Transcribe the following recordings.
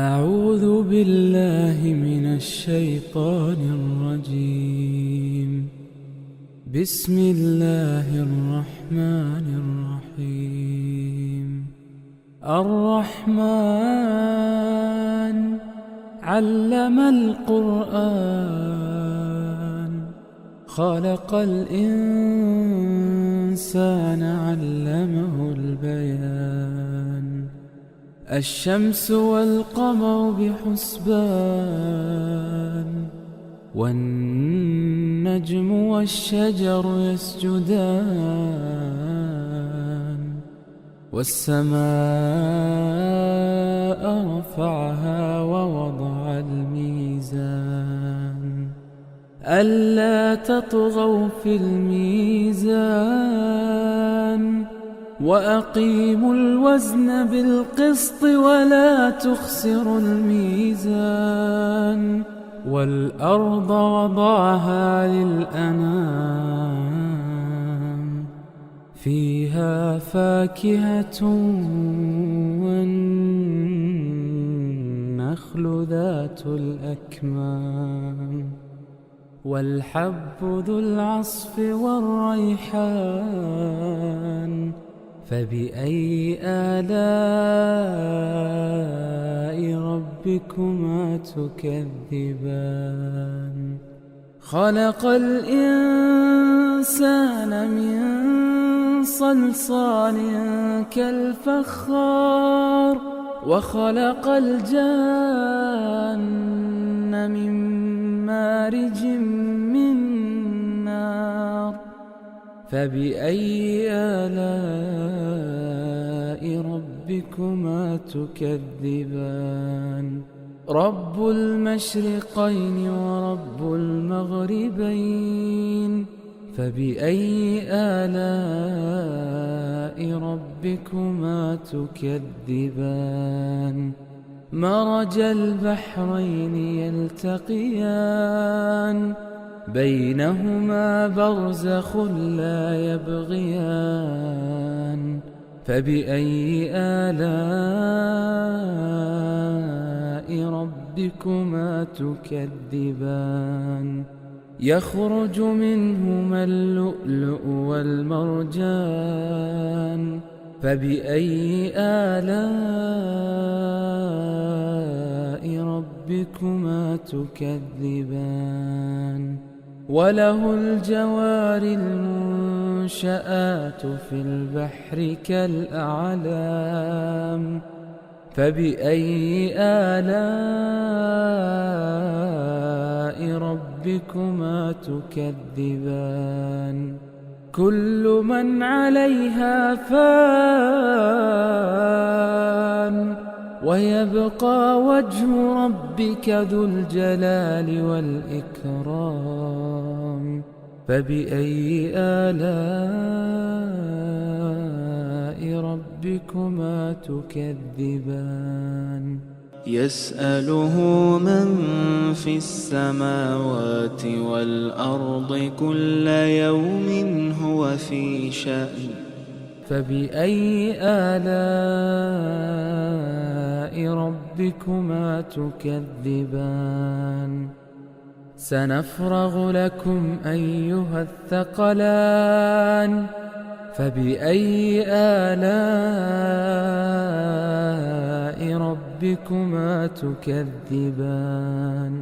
أعوذ بالله من الشيطان الرجيم. بسم الله الرحمن الرحيم. الرحمن علم القرآن، خلق الإنسان علمه البيان. الشمس والقمر بحسبان، والنجم والشجر يسجدان. والسماء رفعها ووضع الميزان، ألا تطغوا في الميزان. وأقيموا الوزن بالقسط ولا تخسروا الميزان. والأرض وضعها للأنام، فيها فاكهة والنخل ذات الأكمام، والحب ذو العصف والريحان. فبأي آلاء ربكما تكذبان؟ خلق الإنسان من صلصال كالفخار، وخلق الجان من مارج من نار. فبأي آلاء ربكما تكذبان؟ رب المشرقين ورب المغربين. فبأي آلاء ربكما تكذبان؟ مرج البحرين يلتقيان، بينهما برزخ لا يبغيان. فبأي آلاء ربكما تكذبان؟ يخرج منهما اللؤلؤ والمرجان. فبأي آلاء ربكما تكذبان؟ وله الجوار المنشآت في البحر كالأعلام. فبأي آلاء ربكما تكذبان؟ كل من عليها فان، ويبقى وجه ربك ذو الجلال والإكرام. فبأي آلاء ربكما تكذبان؟ يسأله من في السماوات والأرض كل يوم هو في شأن. فبأي آلاء ربكما تكذبان؟ سنفرغ لكم أيها الثقلان. فبأي آلاء ربكما تكذبان؟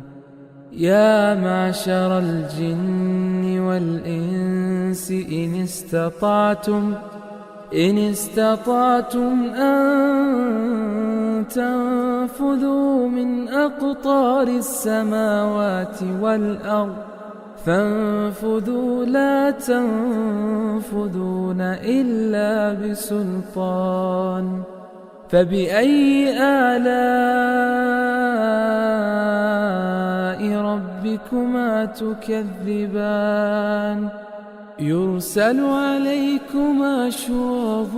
يا معشر الجن والإنس إن استطعتم أن تنفذوا من أقطار السماوات والأرض فانفذوا، لا تنفذون إلا بسلطان. فبأي آلاء ربكما تكذبان؟ يرسل عليكما شواظ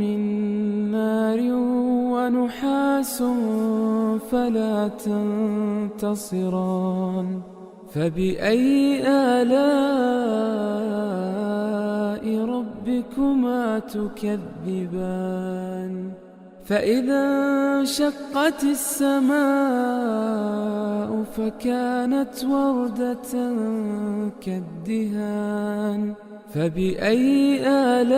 من نار ونحاس فلا تنتصران. فبأي آلاء ربكما تكذبان؟ فإذا انشقت السماء فكانت وردة كالدهان فبأي آلاء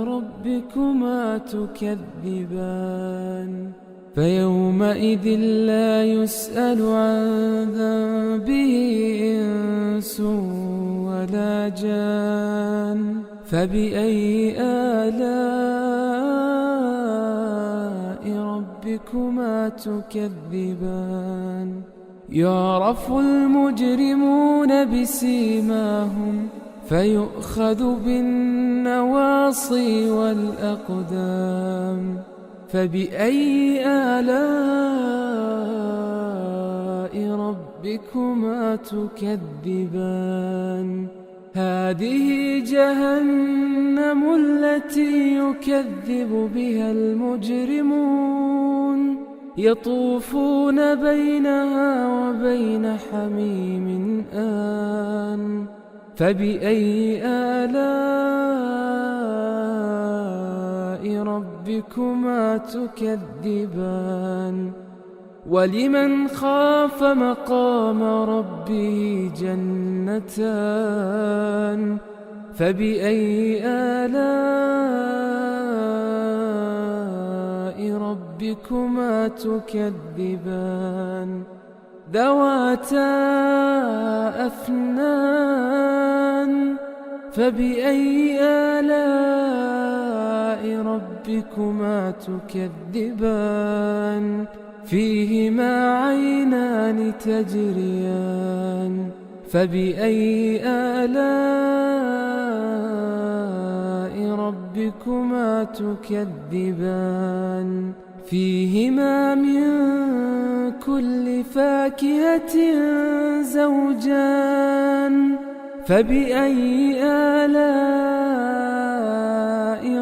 ربكما تكذبان فيومئذ لا يسأل عن ذنبه إنس ولا جان فبأي آلاء ربكما تكذبان يعرف المجرمون بسيماهم فيؤخذ بالنواصي والأقدام فبأي آلاء ربكما تكذبان هذه جهنم التي يكذب بها المجرمون يطوفون بينها وبين حميم آن فبأي آلاء ربكما تكذبان ولمن خاف مقام ربه جنتان فبأي آلاء ربكما تكذبان ذواتا أفنان فبأي آلاء ربكما تكذبان فيهما عينان تجريان فبأي آلاء ربكما تكذبان فيهما من كل فاكهة زوجان فبأي آلاء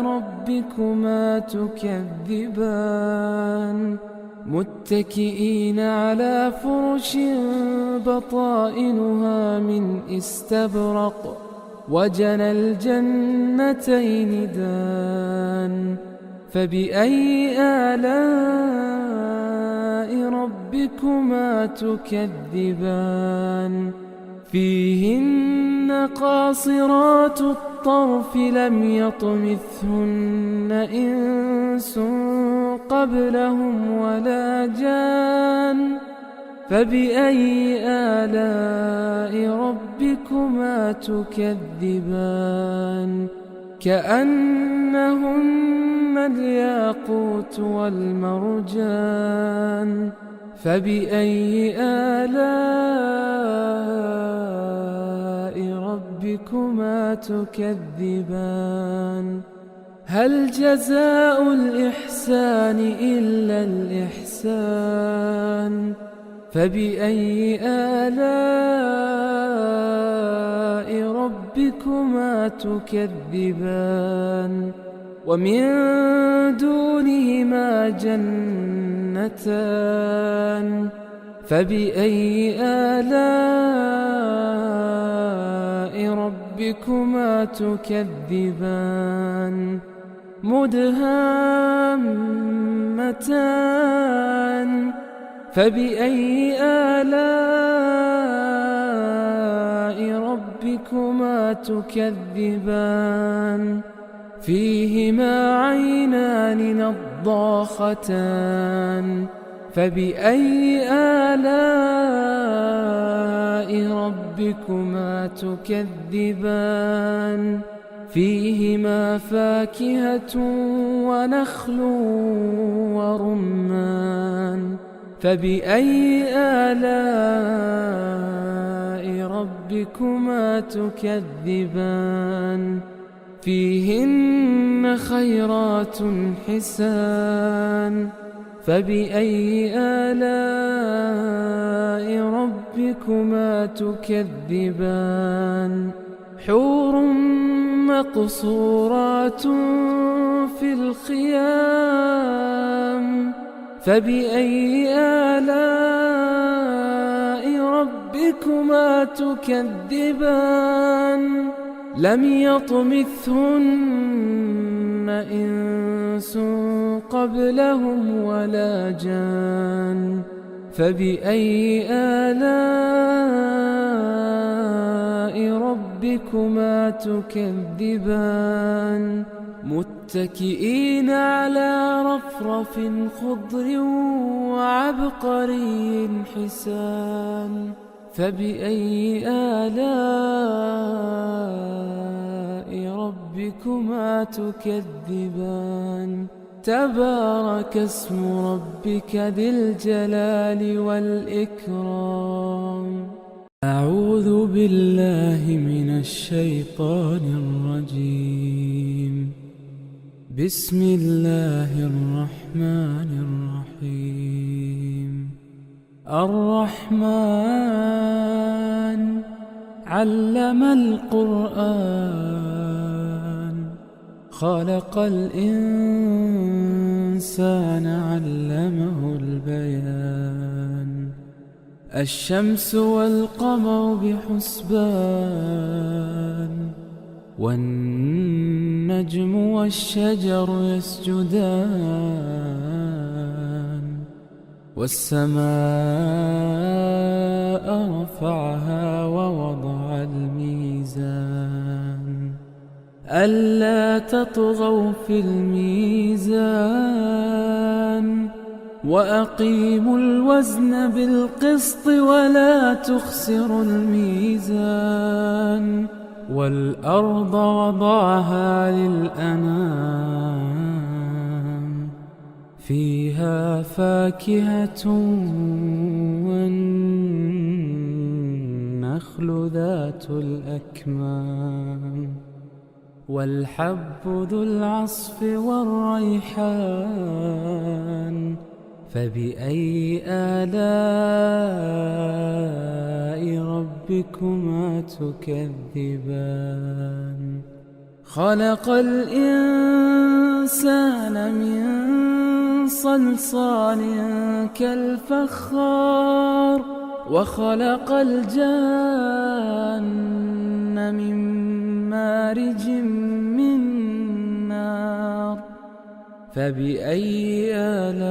ربكما تكذبان متكئين على فرش بطائنها من استبرق وجنى الجنتين دان فبأي آلاء ربكما تكذبان فيهن قاصرات الطرف لم يطمثهن إنس قبلهم ولا جان فبأي آلاء ربكما تكذبان كأنهن الياقوت والمرجان فبأي آلاء ربكما تكذبان هل جزاء الإحسان إلا الإحسان فبأي آلاء ربكما تكذبان ومن دونهما جنتان فبأي آلاء ربكما تكذبان مدهامتان فبأي آلاء ربكما تكذبان فيهما عينان نضاختان فبأي آلاء ربكما تكذبان فيهما فاكهة ونخل ورمان فبأي آلاء ربكما تكذبان فيهن خيرات حسان فبأي آلاء ربكما تكذبان حور مقصورات في الخيام فبأي آلاء ربكما تكذبان لم يطمثهن إنس قبلهم ولا جان فبأي آلاء ربكما تكذبان متكئين على رفرف خضر وعبقري حسان فبأي آلاء ربكما تكذبان تبارك اسم ربك ذي الجلال والإكرام أعوذ بالله من الشيطان الرجيم بسم الله الرحمن الرحيم الرحمن علم القرآن خلق الإنسان علمه البيان الشمس والقمر بحسبان والنجم والشجر يسجدان والسماء رفعها ووضع الميزان ألا تطغوا في الميزان وأقيموا الوزن بالقسط ولا تخسروا الميزان والأرض وضعها للأنام فيها فاكهة والنخل ذات الأكمام والحب ذو العصف والريحان فبأي آلاء ربكما تكذبان خلق الإنسان من صلصال كالفخار وخلق الجان من مارج من نار فبأي آلاء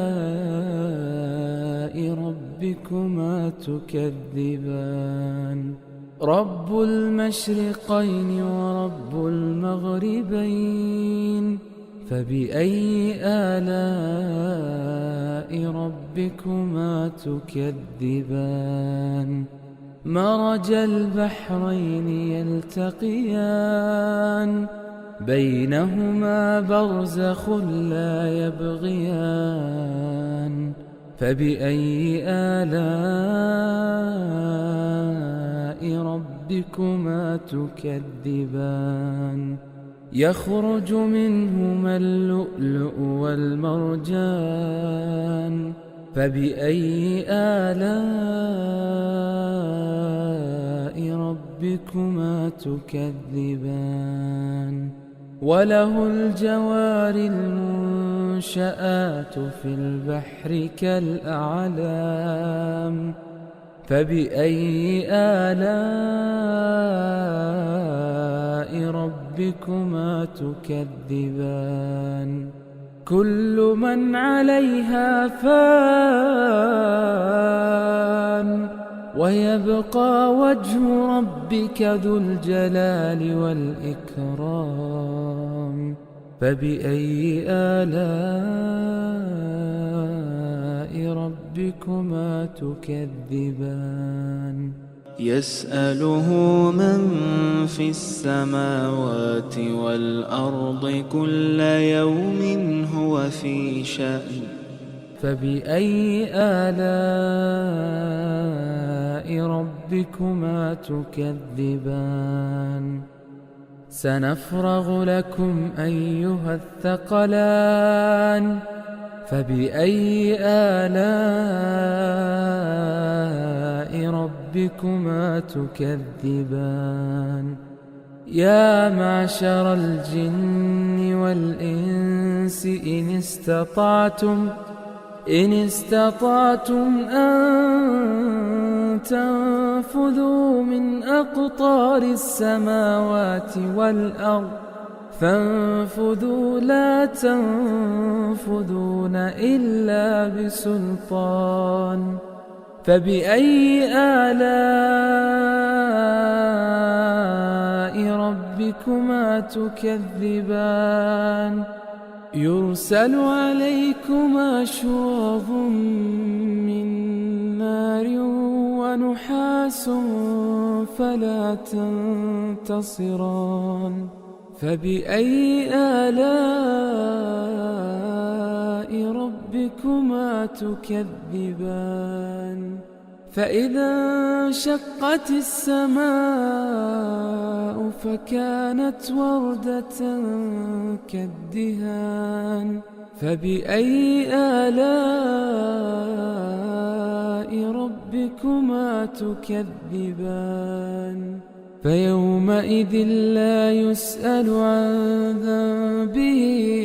ربكما تكذبان رب المشرقين ورب المغربين فبأي آلاء ربكما تكذبان مرج البحرين يلتقيان بينهما برزخ لا يبغيان فبأي آلاء ربكما تكذبان يخرج منهما اللؤلؤ والمرجان فبأي آلاء ربكما تكذبان وله الجوار المنشآت في البحر كالأعلام فبأي آلاء ربكما تكذبان كل من عليها فان ويبقى وجه ربك ذو الجلال والإكرام فبأي آلاء ربكما تكذبان يسأله من في السماوات والأرض كل يوم هو في شأن فبأي آلاء ربكما تكذبان سنفرغ لكم أيها الثقلان فبأي آلاء ربكما تكذبان يا معشر الجن والإنس إن استطعتم أن تنفذوا من أقطار السماوات والأرض فانفذوا لا تنفذون إلا بسلطان فبأي آلاء ربكما تكذبان يرسل عليكما شواظ من نار ونحاس فلا تنتصران فبأي آلاء ربكما تكذبان فإذا انشقت السماء فكانت وردة كالدهان فبأي آلاء ربكما تكذبان فيومئذ لا يسأل عن ذنبه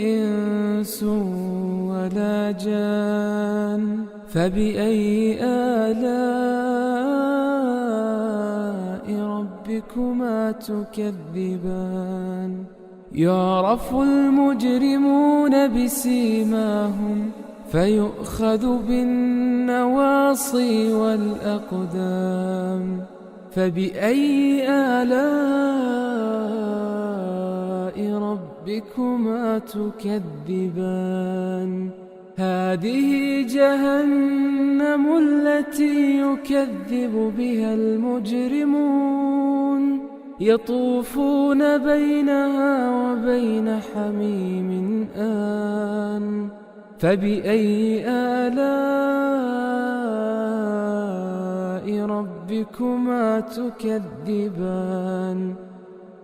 إنس ولا جان فبأي آلاء ربكما تكذبان يعرف المجرمون بسيماهم فيؤخذ بالنواصي والأقدام فبأي آلاء ربكما تكذبان هذه جهنم التي يكذب بها المجرمون يطوفون بينها وبين حميم آن فبأي آلاء ربكما تكذبان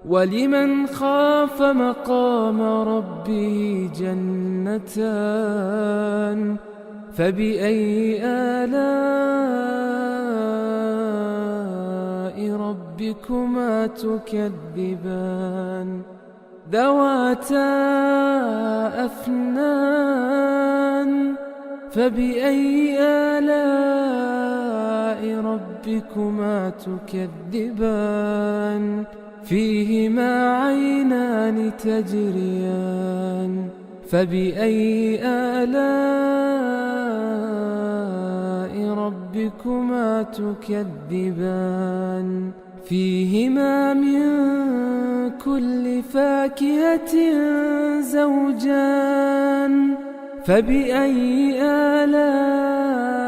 ولمن خاف مقام ربه جنتان فبأي آلاء ربكما تكذبان ذواتا أفنان فبأي آلاء ربكما تكذبان فيهما عينان تجريان فبأي آلاء ربكما تكذبان فيهما من كل فاكهة زوجان فبأي آلاء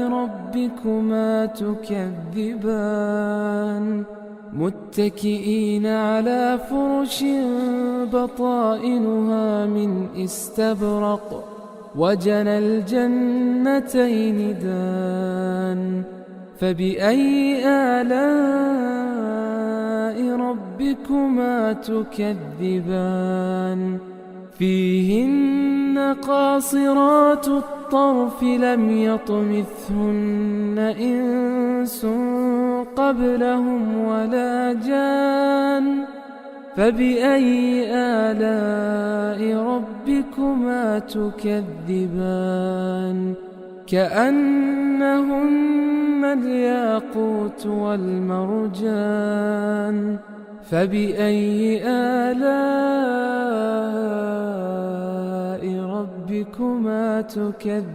ربكما تكذبان متكئين على فرش بطائنها من استبرق وجنى الجنتين دان فبأي آلاء ربكما تكذبان فيهن قاصرات الطرف لم يطمثهن إنس قبلهم ولا جان فبأي آلاء ربكما تكذبان كأنهن الياقوت والمرجان فبأي آلاء ربكما تكذبان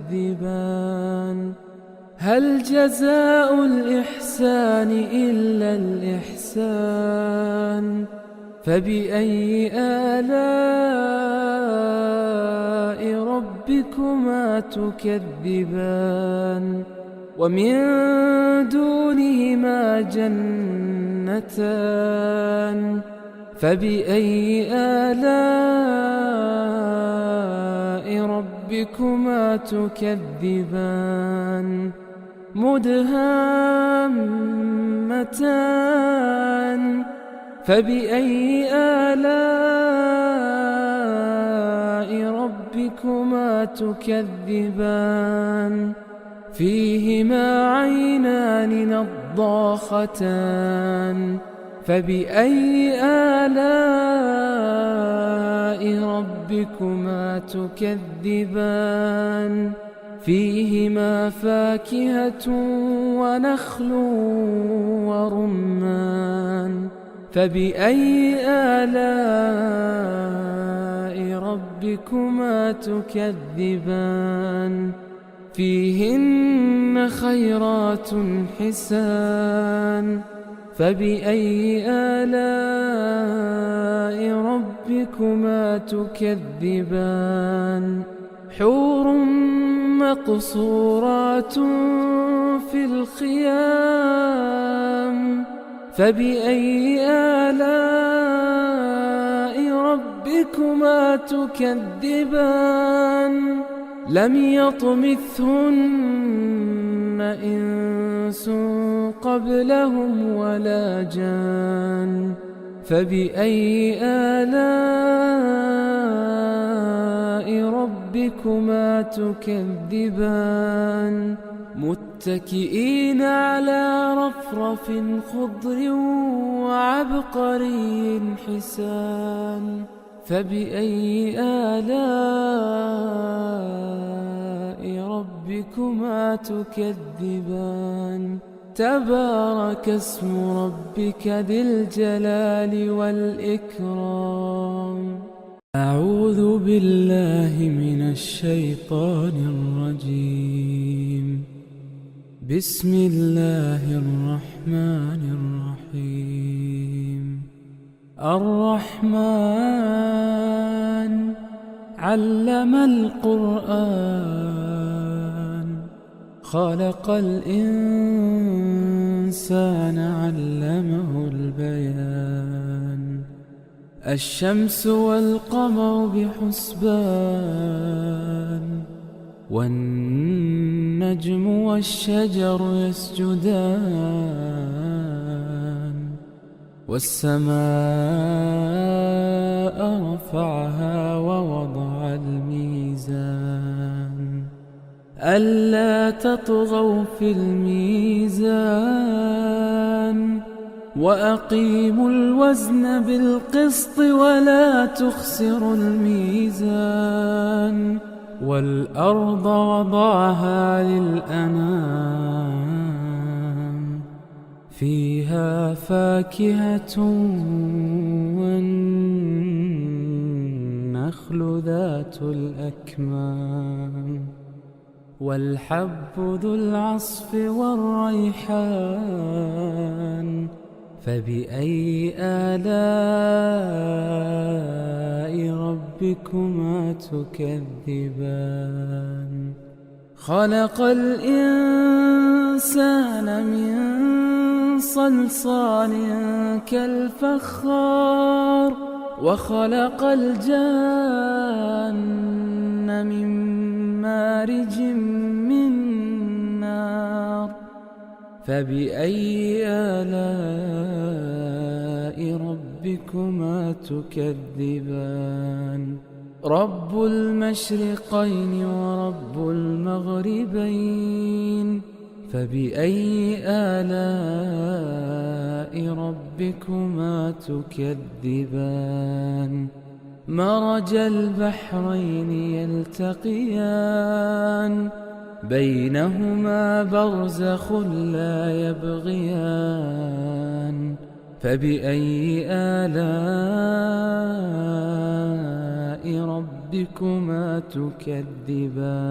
هل جزاء الإحسان إلا الإحسان فبأي آلاء ربكما تكذبان ومن دونهما جنتان فبأي آلاء ربكما تكذبان مدهامتان فبأي آلاء ربكما تكذبان فيهما عينان نضاختان فبأي آلاء ربكما تكذبان فيهما فاكهة ونخل ورمان فبأي آلاء ربكما تكذبان فيهن خيرات حسان فبأي آلاء ربكما تكذبان حور مقصورات في الخيام فبأي آلاء ربكما تكذبان لم يطمثهن إنس قبلهم ولا جان فبأي آلاء ربكما تكذبان متكئين على رفرف خضر وعبقري حسان فبأي آلاء ربكما تكذبان تبارك اسم ربك ذي الجلال والإكرام أعوذ بالله من الشيطان الرجيم بسم الله الرحمن الرحيم الرحمن علم القرآن خلق الإنسان علمه البيان الشمس والقمر بحسبان والنجم والشجر يسجدان والسماء رفعها ووضع الميزان ألا تطغوا في الميزان وأقيموا الوزن بالقسط ولا تخسروا الميزان والأرض وضعها للأنام فيها فاكهة والنخل ذات الأكمام والحب ذو العصف والريحان فبأي آلاء ربكما تكذبان خلق الإنسان من صلصال كالفخار وخلق الجان من مارج من نار فبأي آلاء ربكما تكذبان رب المشرقين ورب المغربين فبأي آلاء ربكما تكذبان مرج البحرين يلتقيان بينهما برزخ لا يبغيان فبأي آلاء ربكما تكذبان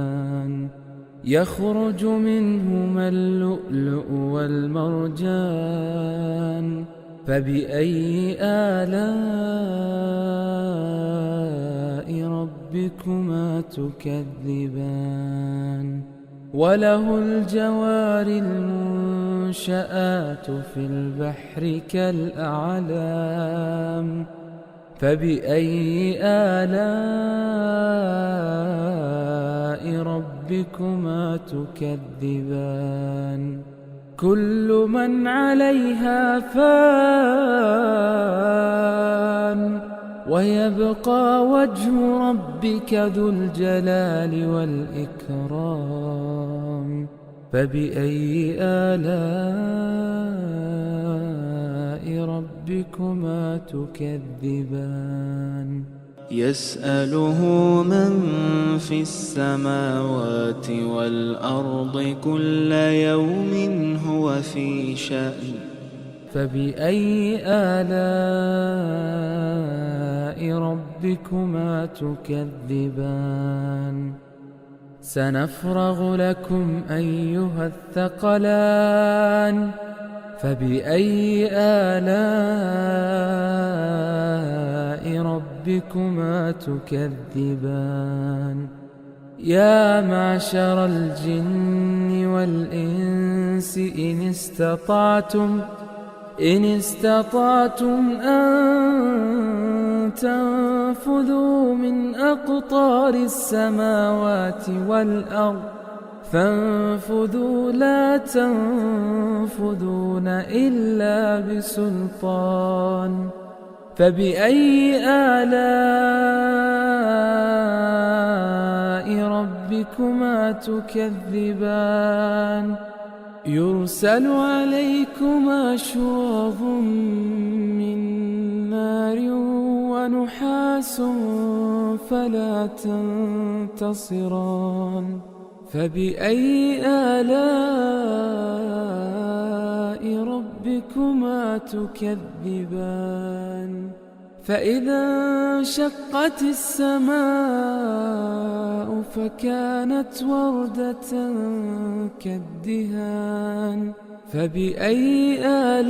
يخرج منهما اللؤلؤ والمرجان فبأي آلاء ربكما تكذبان وله الجوار المنشآت في البحر كالأعلام فبأي آلاء ربكما تكذبان كل من عليها فان ويبقى وجه ربك ذو الجلال والإكرام فبأي آلاء ربكما تكذبان يسأله من في السماوات والأرض كل يوم هو في شأن فبأي آلاء ربكما تكذبان سنفرغ لكم أيها الثقلان فبأي آلاء ربكما تكذبان يا معشر الجن والإنس إن استطعتم أن تنفذوا من أقطار السماوات والأرض فانفذوا لا تنفذون إلا بسلطان فبأي آلاء ربكما تكذبان يرسل عليكما شواظ من نار ونحاس فلا تنتصران فبأي آلاء ربكما تكذبان فإذا انشقت السماء فكانت وردة كالدهان فبأي آلاء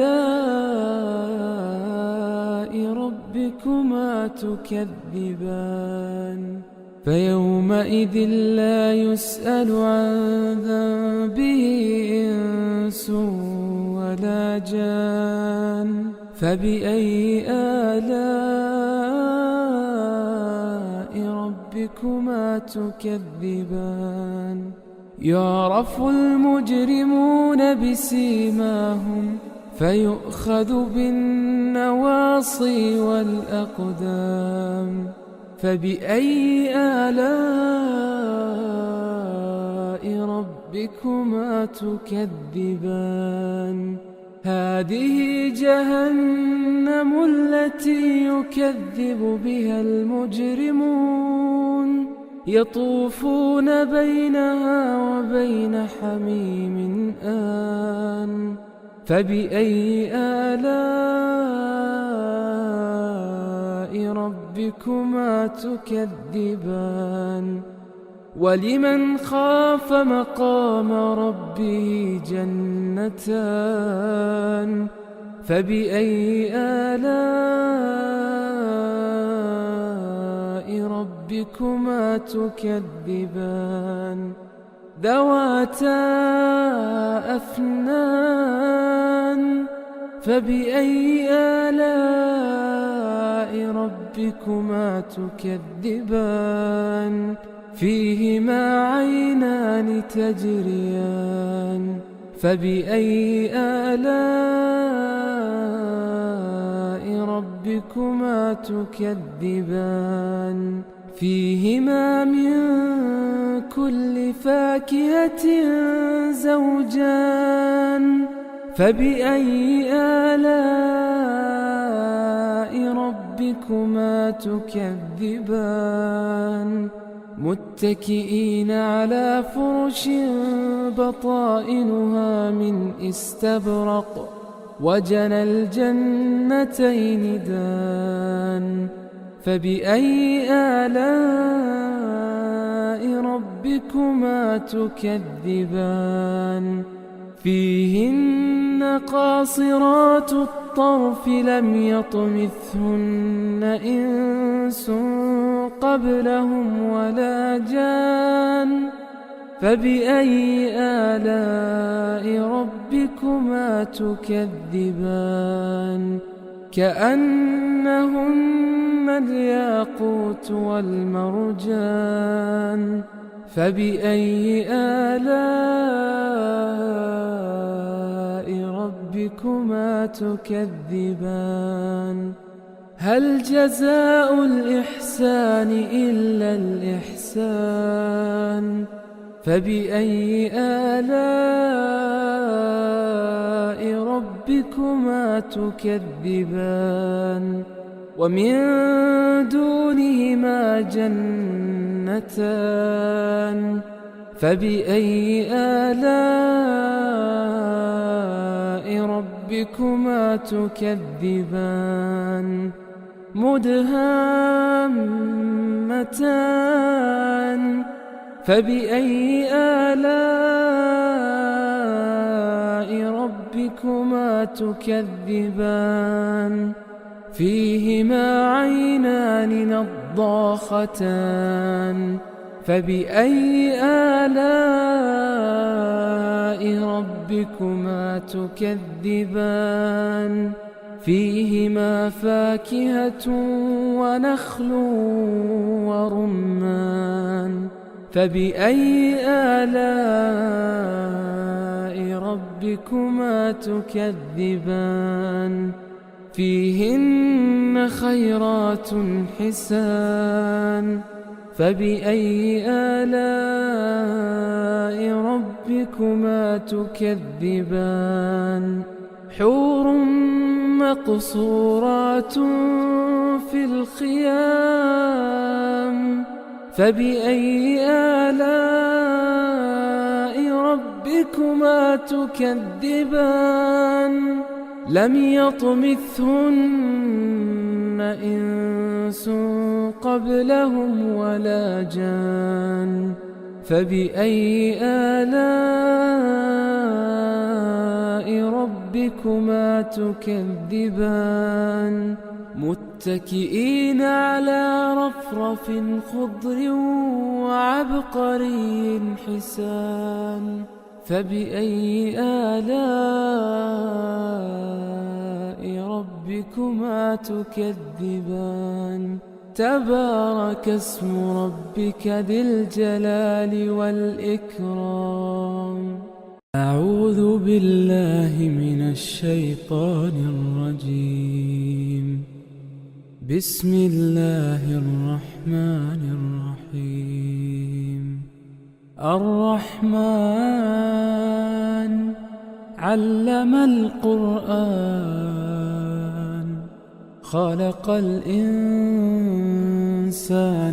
ربكما تكذبان فيومئذ لا يسأل عن ذنبه إنس ولا جان فبأي آلاء ربكما تكذبان يعرف المجرمون بسيماهم فيؤخذ بالنواصي والأقدام فبأي آلاء ربكما تكذبان هذه جهنم التي يكذب بها المجرمون يطوفون بينها وبين حميم آن فبأي آلاء ربكما تكذبان ولمن خاف مقام ربه جنتان فبأي آلاء ربكما تكذبان ذواتا أفنان فبأي آلاء ربكما تكذبان فيهما عينان تجريان فبأي آلاء ربكما تكذبان فيهما من كل فاكهة زوجان فبأي آلاء ربكما تكذبان متكئين على فرش بطائنها من استبرق وجنى الجنتين دان فبأي آلاء ربكما تكذبان فيهن قاصرات الطرف لم يطمثهن إنس قبلهم ولا جان فبأي آلاء ربكما تكذبان كأنهن الياقوت والمرجان فبأي آلاء ربكما تكذبان هل جزاء الإحسان إلا الإحسان فبأي آلاء ربكما تكذبان ومن دونهما جنتان فبأي آلاء ربكما ربكما تكذبان مدهامتان فبأي آلاء ربكما تكذبان فيهما عينان نضاختان فبأي آلاء ربكما تكذبان فيهما فاكهة ونخل ورمان فبأي آلاء ربكما تكذبان فيهن خيرات حسان فبأي آلاء ربكما تكذبان حور مقصورات في الخيام فبأي آلاء ربكما تكذبان لم يطمثهن إنس قبلهم ولا جان فبأي آلاء ربكما تكذبان متكئين على رفرف خضر وعبقري حسان فبأي آلاء ربكما تكذبان تبارك اسم ربك ذي الجلال والإكرام أعوذ بالله من الشيطان الرجيم بسم الله الرحمن الرحيم الرحمن علم القرآن خلق الإنسان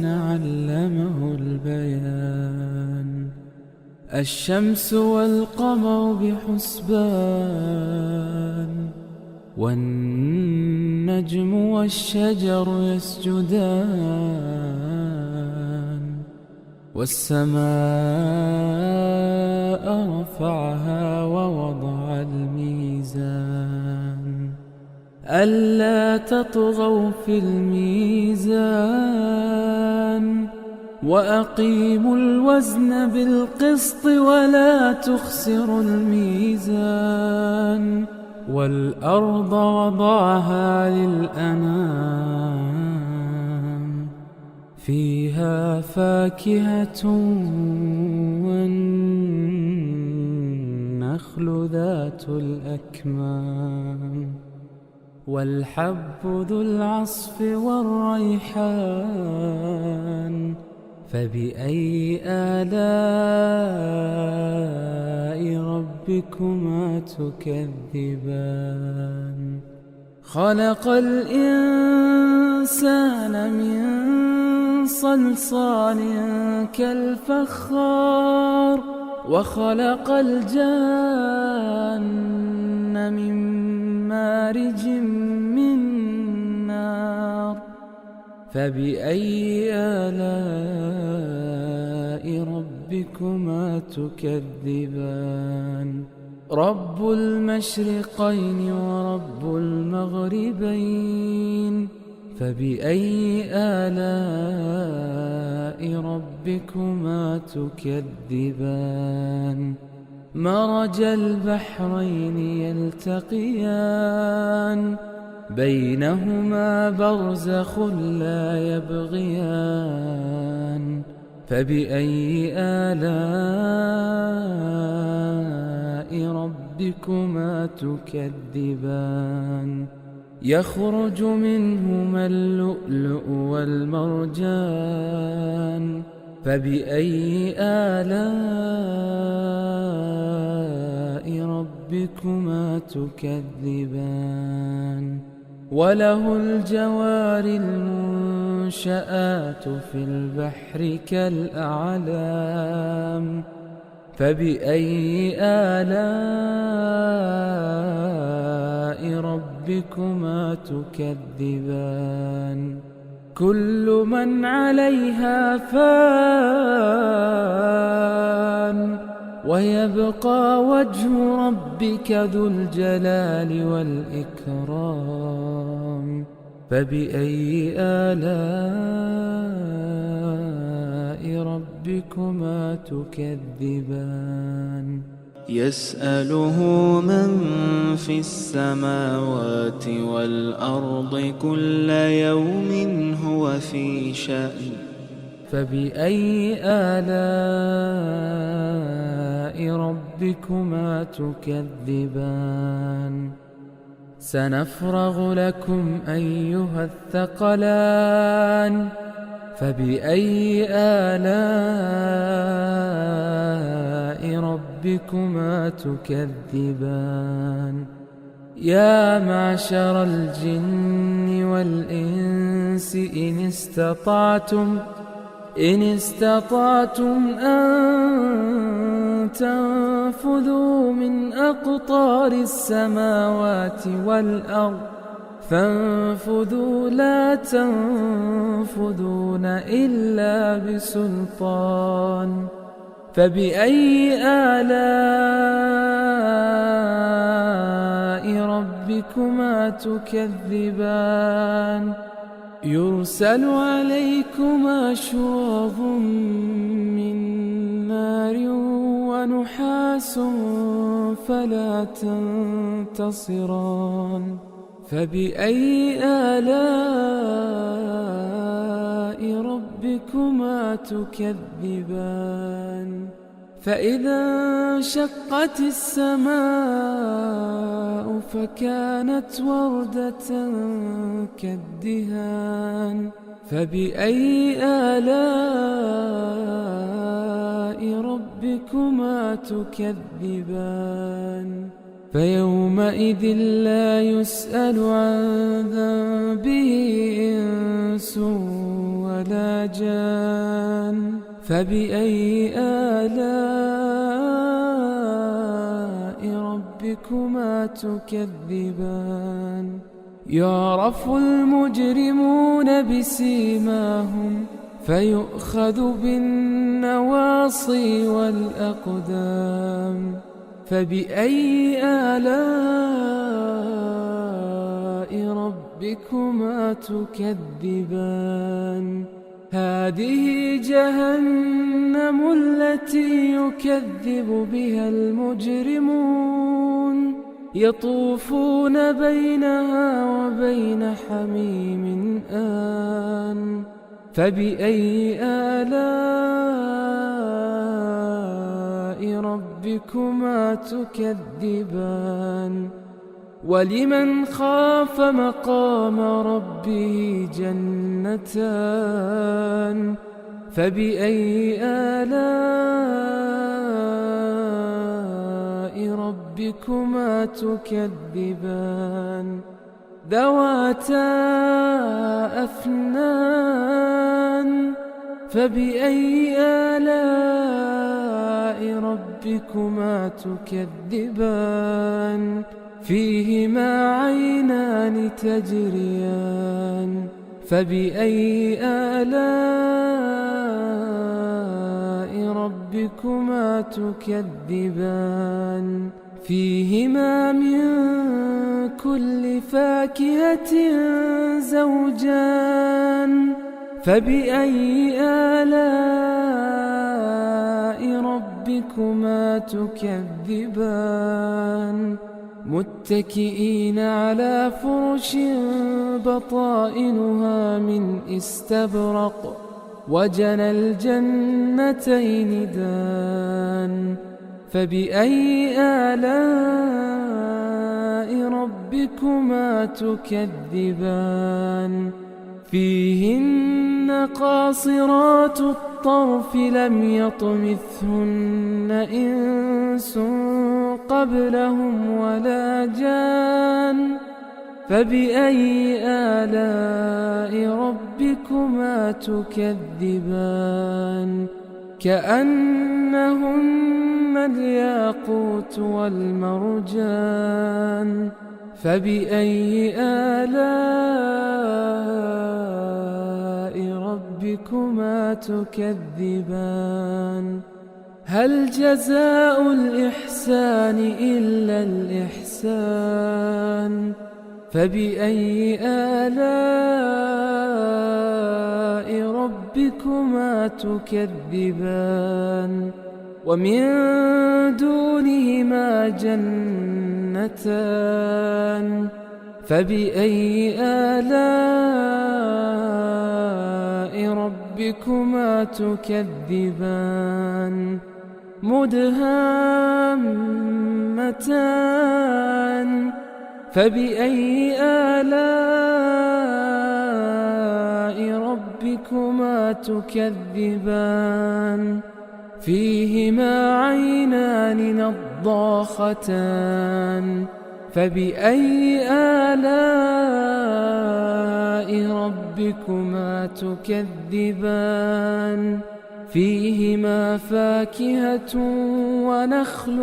علمه البيان الشمس والقمر بحسبان والنجم والشجر يسجدان والسماء رفعها ووضع الميزان ألا تطغوا في الميزان وأقيموا الوزن بالقسط ولا تخسروا الميزان والأرض وضعها للأنام فيها فاكهة والنخل ذات الأكمام والحب ذو العصف والريحان فبأي آلاء ربكما تكذبان خلق الإنسان من صلصال كالفخار وخلق الجان من مارج من نار فبأي آلاء ربكما تكذبان رب المشرقين ورب المغربين فبأي آلاء ربكما تكذبان مرج البحرين يلتقيان بينهما برزخ لا يبغيان فبأي آلاء ربكما تكذبان يخرج منهما اللؤلؤ والمرجان فبأي آلاء ربكما تكذبان وله الجوار المنشآت في البحر كالأعلام فبأي آلاء ربكما تكذبان كل من عليها فان ويبقى وجه ربك ذو الجلال والإكرام فبأي آلاء ربكما تكذبان يسأله من في السماوات والأرض كل يوم هو في شأن فبأي آلاء ربكما تكذبان سنفرغ لكم أيها الثقلان فبأي آلاء ربكما تكذبان يا معشر الجن والإنس إن استطعتم أن تنفذوا من أقطار السماوات والأرض فانفذوا لا تنفذون إلا بسلطان فبأي آلاء ربكما تكذبان يرسل عليكما شواظ من نار ونحاس فلا تنتصران فبأي آلاء ربكما تكذبان فإذا انشقت السماء فكانت وردة كالدهان فبأي آلاء ربكما تكذبان فيومئذ لا يسأل عن ذنبه إنس ولا جان فبأي آلاء ربكما تكذبان يعرف المجرمون بسيماهم فيؤخذ بالنواصي والأقدام فبأي آلاء ربكما تكذبان هذه جهنم التي يكذب بها المجرمون يطوفون بينها وبين حميم آن فبأي آلاء ربكما تكذبان ولمن خاف مقام ربه جنتان فبأي آلاء ربكما تكذبان ذواتا أفنان فبأي آلاء ربكما تكذبان فيهما عينان تجريان فبأي آلاء ربكما تكذبان فيهما من كل فاكهة زوجان فبأي آلاء ربكما تكذبان متكئين على فرش بطائنها من استبرق وجنى الجنتين دان فبأي آلاء ربكما تكذبان فيهن قاصرات الطرف لم يطمثهن إنس قبلهم ولا جان فبأي آلاء ربكما تكذبان كأنهن الياقوت والمرجان فبأي آلاء ربكما تكذبان هل جزاء الإحسان إلا الإحسان فبأي آلاء ربكما تكذبان ومن دونهما جنتان فبأي آلاء ربكما تكذبان مدهامتان فبأي آلاء ربكما تكذبان فيهما عينان نضاختان فبأي آلاء ربكما تكذبان فيهما فاكهة ونخل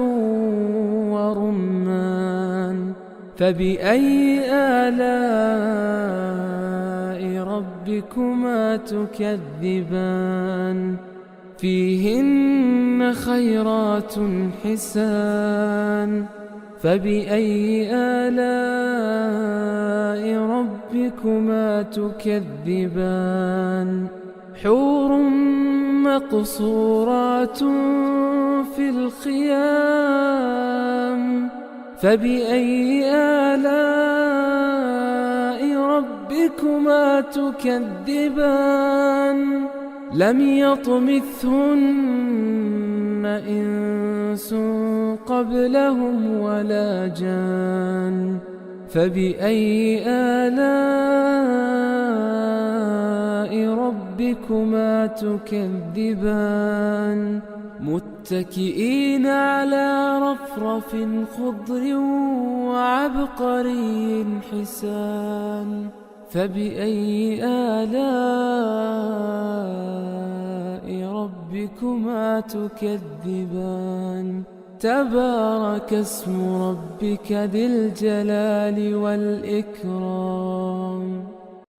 ورمان فبأي آلاء ربكما تكذبان فيهن خيرات حسان فبأي آلاء ربكما تكذبان حور مقصورات في الخيام فبأي آلاء ربكما تكذبان لم يطمثهن إنس قبلهم ولا جان فبأي آلاء ربكما تكذبان متكئين على رفرف خضر وعبقري حسان فبأي آلاء ربكما تكذبان تبارك اسم ربك ذي الجلال والإكرام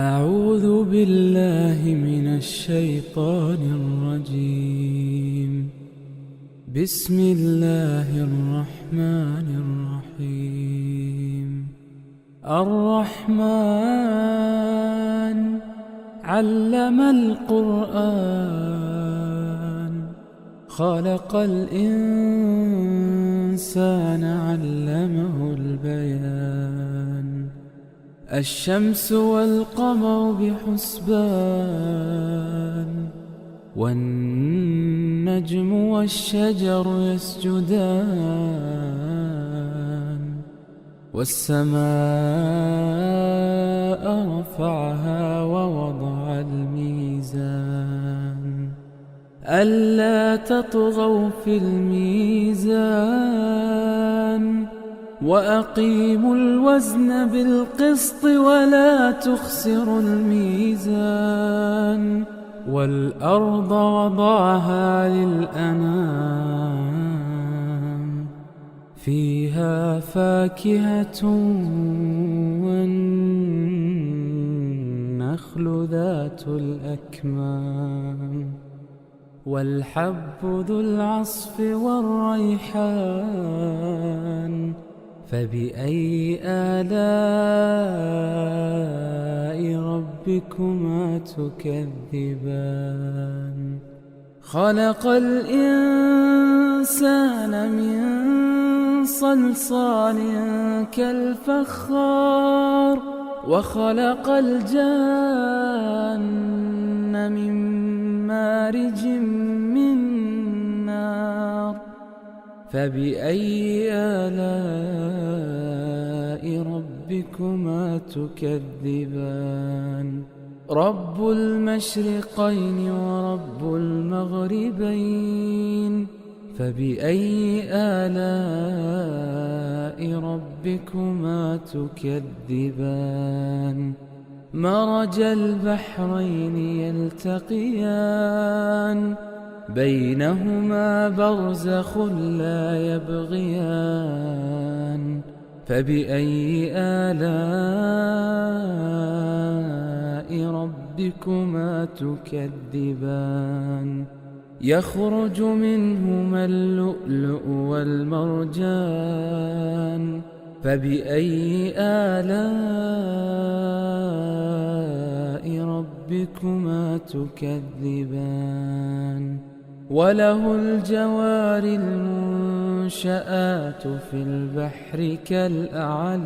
أعوذ بالله من الشيطان الرجيم بسم الله الرحمن الرحيم الرحمن علم القرآن خلق الإنسان علمه البيان الشمس والقمر بحسبان والنجم والشجر يسجدان والسماء رفعها ووضع الميزان ألا تطغوا في الميزان وأقيموا الوزن بالقسط ولا تخسروا الميزان والأرض وضعها للأنام فيها فاكهة والنخل ذات الأكمام والحب ذو العصف والريحان فبأي آلاء ربكما تكذبان خلق الإنسان من صلصال كالفخار وخلق الجان من مارج من نار فبأي آلاء ربكما تكذبان رب المشرقين ورب المغربين فبأي آلاء ربكما تكذبان مرج البحرين يلتقيان بينهما برزخ لا يبغيان فبأي آلاء ربكما تكذبان يخرج منهما اللؤلؤ والمرجان فبأي آلاء ربكما تكذبان وله الجوار المنشآت في البحر كالأعلام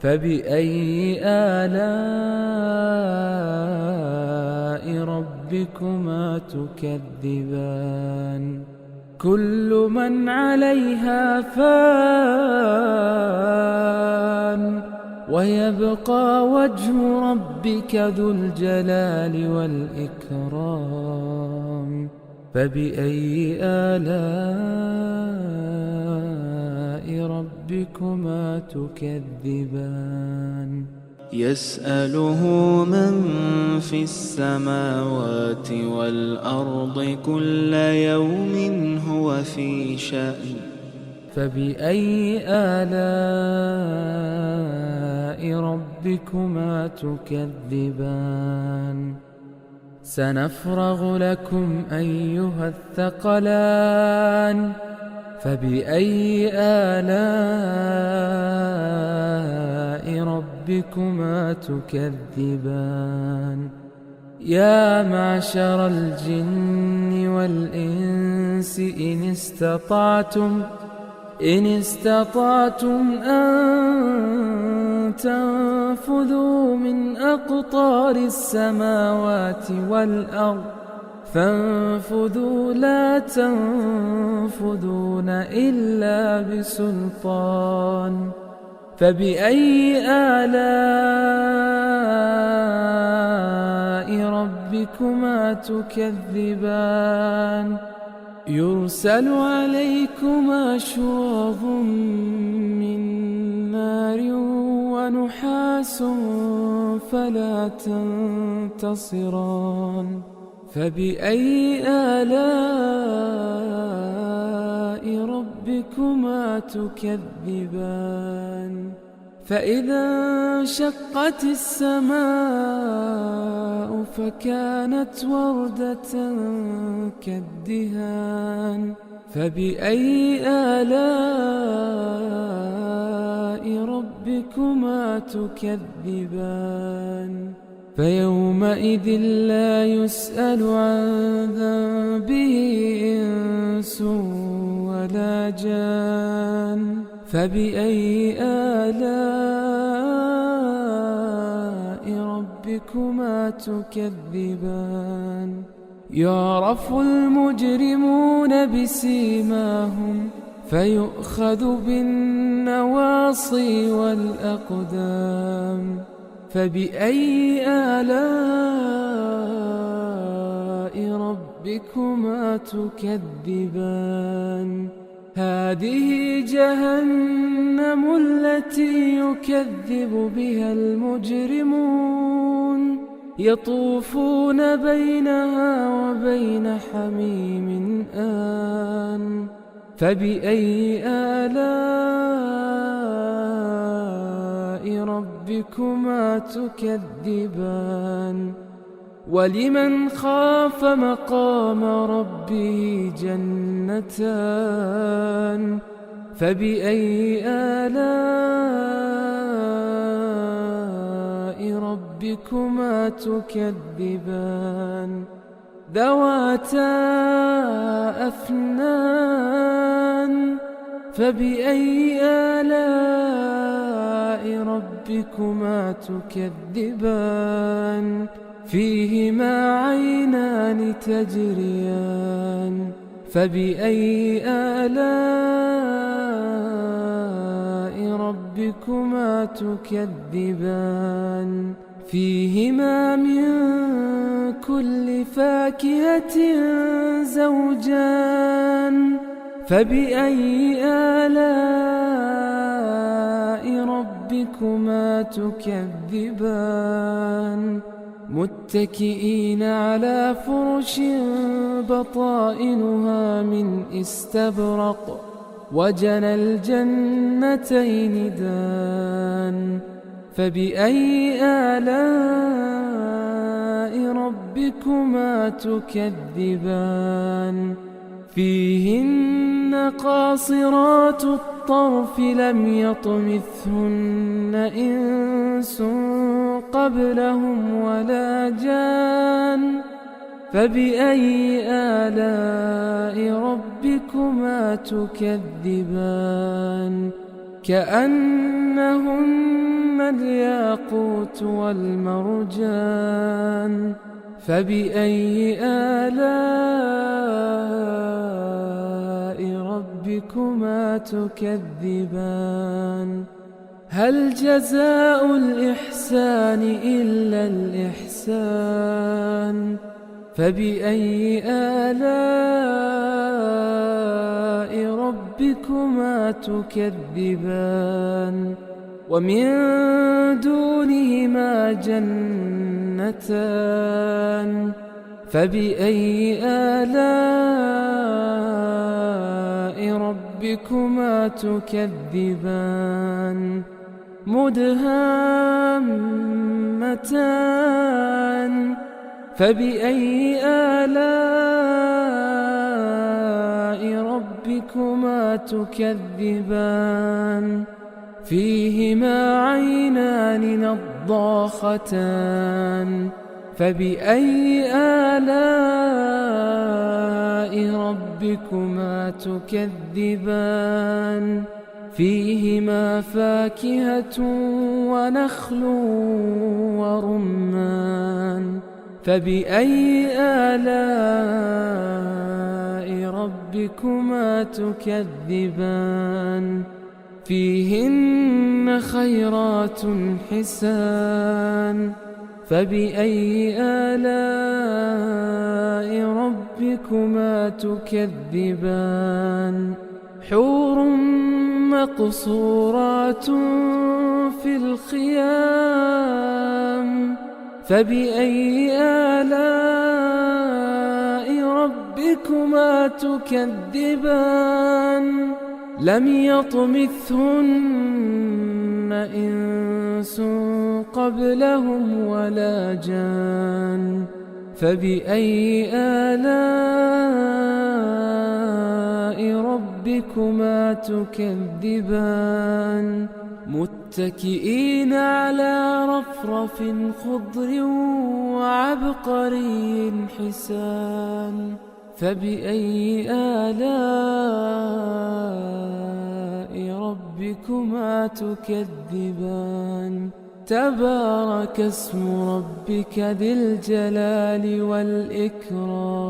فبأي آلاء ربكما تكذبان كل من عليها فان ويبقى وجه ربك ذو الجلال والإكرام فبأي آلاء ربكما تكذبان يسأله من في السماوات والأرض كل يوم هو في شأن فبأي آلاء ربكما تكذبان سنفرغ لكم أيها الثقلان فبأي آلاء ربكما تكذبان يا معشر الجن والإنس إن استطعتم أن تنفذوا من أقطار السماوات والأرض فانفذوا لا تنفذون إلا بسلطان فبأي آلاء ربكما تكذبان يرسل عليكما شواظ من نار ونحاس فلا تنتصران فبأي آلاء ربكما تكذبان فإذا انشقت السماء فكانت وردة كالدهان فبأي آلاء ربكما تكذبان فيومئذ لا يسأل عن ذنبه إنس ولا جان فبأي آلاء ربكما تكذبان يعرف المجرمون بسيماهم فيؤخذ بالنواصي والأقدام فبأي آلاء ربكما تكذبان هذه جهنم التي يكذب بها المجرمون يطوفون بينها وبين حميم آن فبأي آلاء ربكما تكذبان ولمن خاف مقام ربه جنتان فبأي آلاء ربكما تكذبان ذواتا أفنان فبأي آلاء ربكما تكذبان فيهما عينان تجريان فبأي آلاء ربكما تكذبان فيهما من كل فاكهة زوجان فبأي آلاء ربكما تكذبان متكئين على فرش بطائنها من استبرق وجنى الجنتين دان فبأي آلاء ربكما تكذبان فيهن قاصرات الطرف لم يطمثهن إنس قبلهم ولا جان فبأي آلاء ربكما تكذبان كأنهن الياقوت والمرجان فبأي آلاء ربكما تكذبان هل جزاء الإحسان إلا الإحسان فبأي آلاء ربكما تكذبان ومن دونهما جنتان فبأي آلاء ربكما تكذبان مدهامتان فبأي آلاء ربكما تكذبان فيهما عينان نضاختان فبأي آلاء ربكما تكذبان فيهما فاكهة ونخل ورمان فبأي آلاء ربكما تكذبان فيهن خيرات حسان فبأي آلاء ربكما تكذبان حور مقصورات في الخيام فبأي آلاء ربكما تكذبان لم يطمثهن إنس قبلهم ولا جان فبأي آلاء ربكما تكذبان متكئين على رفرف خضر وعبقري حسان فبأي آلاء ربكما تكذبان تبارك اسم ربك ذي الجلال والإكرام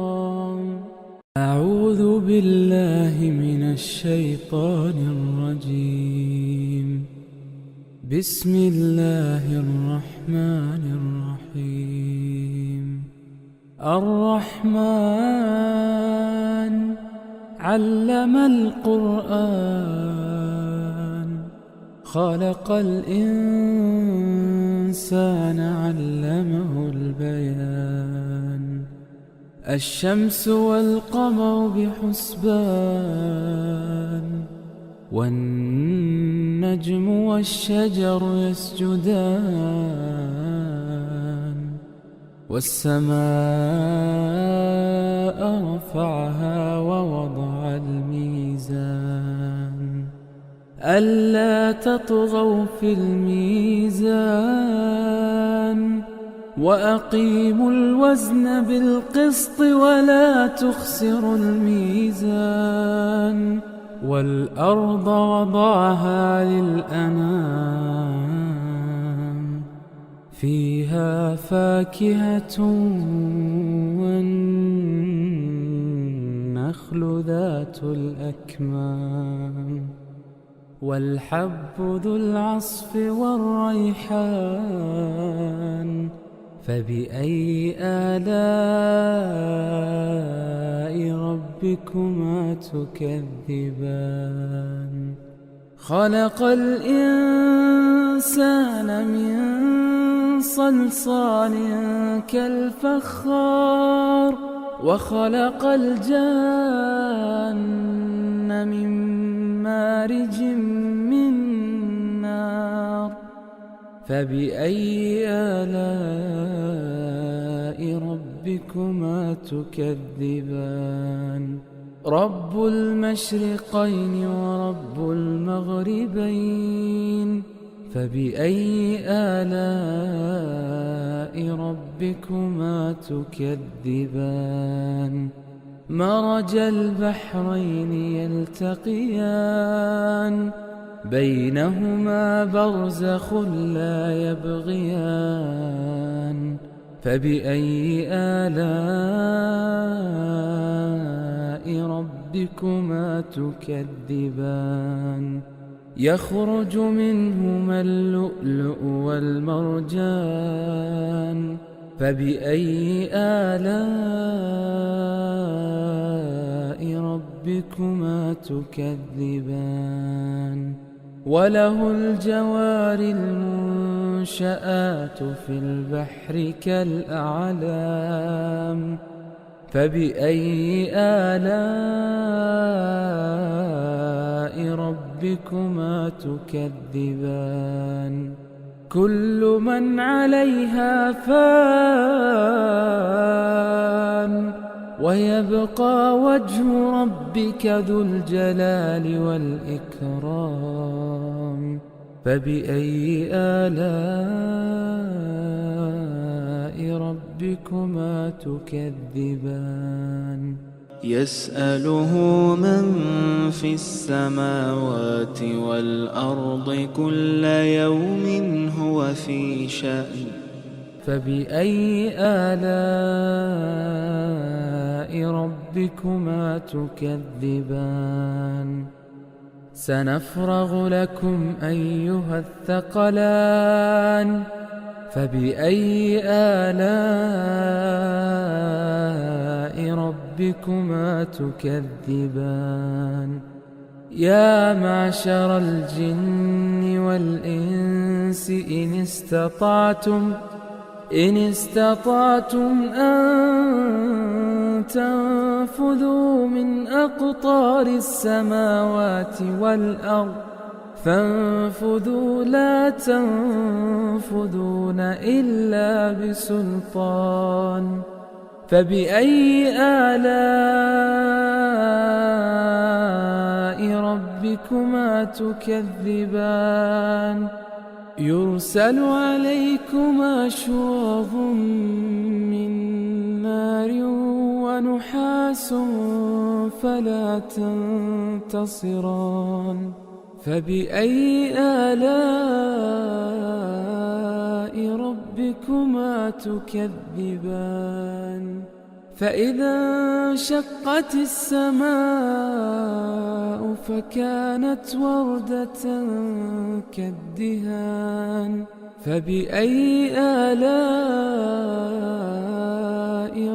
أعوذ بالله من الشيطان الرجيم بسم الله الرحمن الرحيم الرحمن علم القرآن خلق الإنسان علمه البيان الشمس والقمر بحسبان والنجم والشجر يسجدان والسماء رفعها ووضع الميزان ألا تطغوا في الميزان وأقيموا الوزن بالقسط ولا تخسروا الميزان والأرض وضعها للأنام فيها فاكهة والنخل ذات الأكمام والحب ذو العصف والريحان فبأي آلاء ربكما تكذبان خلق الإنسان من صلصال كالفخار وخلق الجن من مارج من نار فبأي آلاء ربكما تكذبان رب المشرقين ورب المغربين فبأي آلاء ربكما تكذبان مرج البحرين يلتقيان بينهما برزخ لا يبغيان فبأي آلاء ربكما تكذبان يخرج منهما اللؤلؤ والمرجان فبأي آلاء ربكما تكذبان وله الجوار المنشآت في البحر كالأعلام فبأي آلاء ربكما تكذبان كل من عليها فان ويبقى وجه ربك ذو الجلال والإكرام فبأي آلاء ربكما تكذبان يسأله من في السماوات والأرض كل يوم هو في شأن فبأي آلاء ربكما تكذبان سنفرغ لكم أيها الثقلان فبأي آلاء ربكما تكذبان يا معشر الجن والإنس إن استطعتم أن تنفذوا من أقطار السماوات والأرض فانفذوا لا تنفذون إلا بسلطان فبأي آلاء ربكما تكذبان يرسل عليكما شواظ من نار ونحاس فلا تنتصران فبأي آلاء ربكما تكذبان فإذا انشقت السماء فكانت وردة كالدهان فبأي آلاء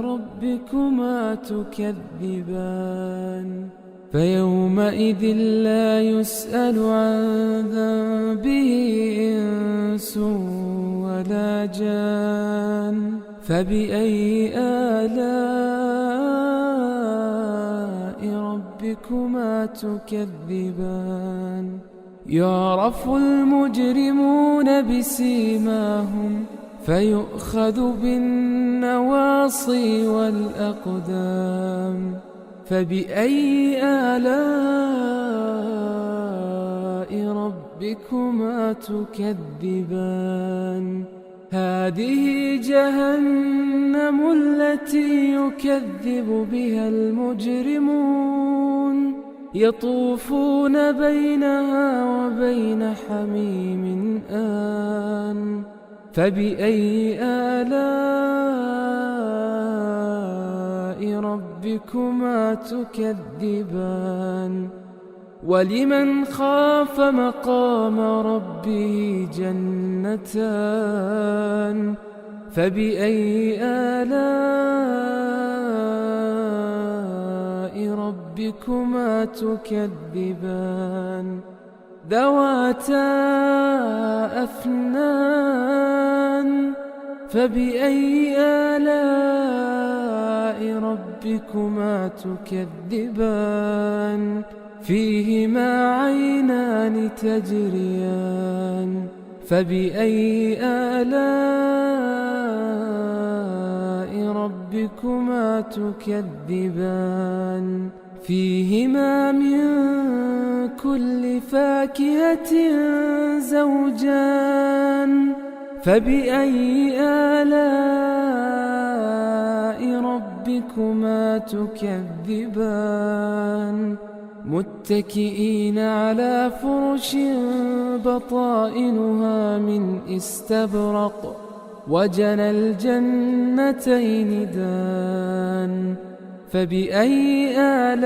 ربكما تكذبان فيومئذ لا يسأل عن ذنبه إنس ولا جان فبأي آلاء ربكما تكذبان يعرف المجرمون بسيماهم فيؤخذ بالنواصي والأقدام فبأي آلاء ربكما تكذبان هذه جهنم التي يكذب بها المجرمون يطوفون بينها وبين حميم آن فبأي آلاء ربكما تكذبان ولمن خاف مقام ربه جنتان فبأي آلاء ربكما تكذبان ذواتا أفنان فبأي آلاء ربكما تكذبان فيهما عينان تجريان فبأي آلاء ربكما تكذبان فيهما من كل فاكهة زوجان فبأي آلاء ربكما تكذبان متكئين على فرش بطائنها من استبرق وجنى الجنتين دان فبأي آلاء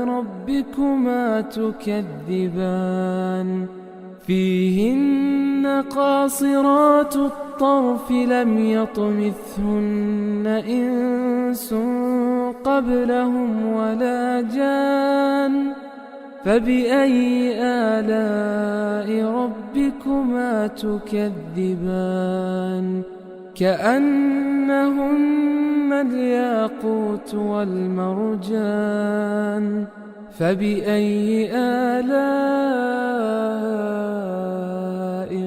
ربكما تكذبان فيهن قاصرات الطرف لم يطمثهن إنس قبلهم ولا جان فبأي آلاء ربكما تكذبان كأنهن الياقوت والمرجان فبأي آلاء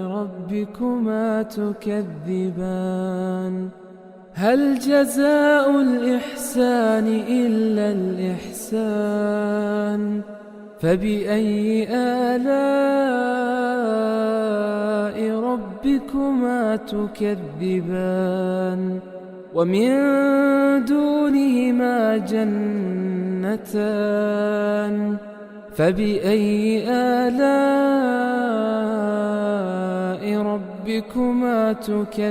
ربكما تكذبان هل جزاء الإحسان إلا الإحسان فبأي آلاء ربكما تكذبان ومن دونهما جنتان فبأي آلاء ربكما تكذبان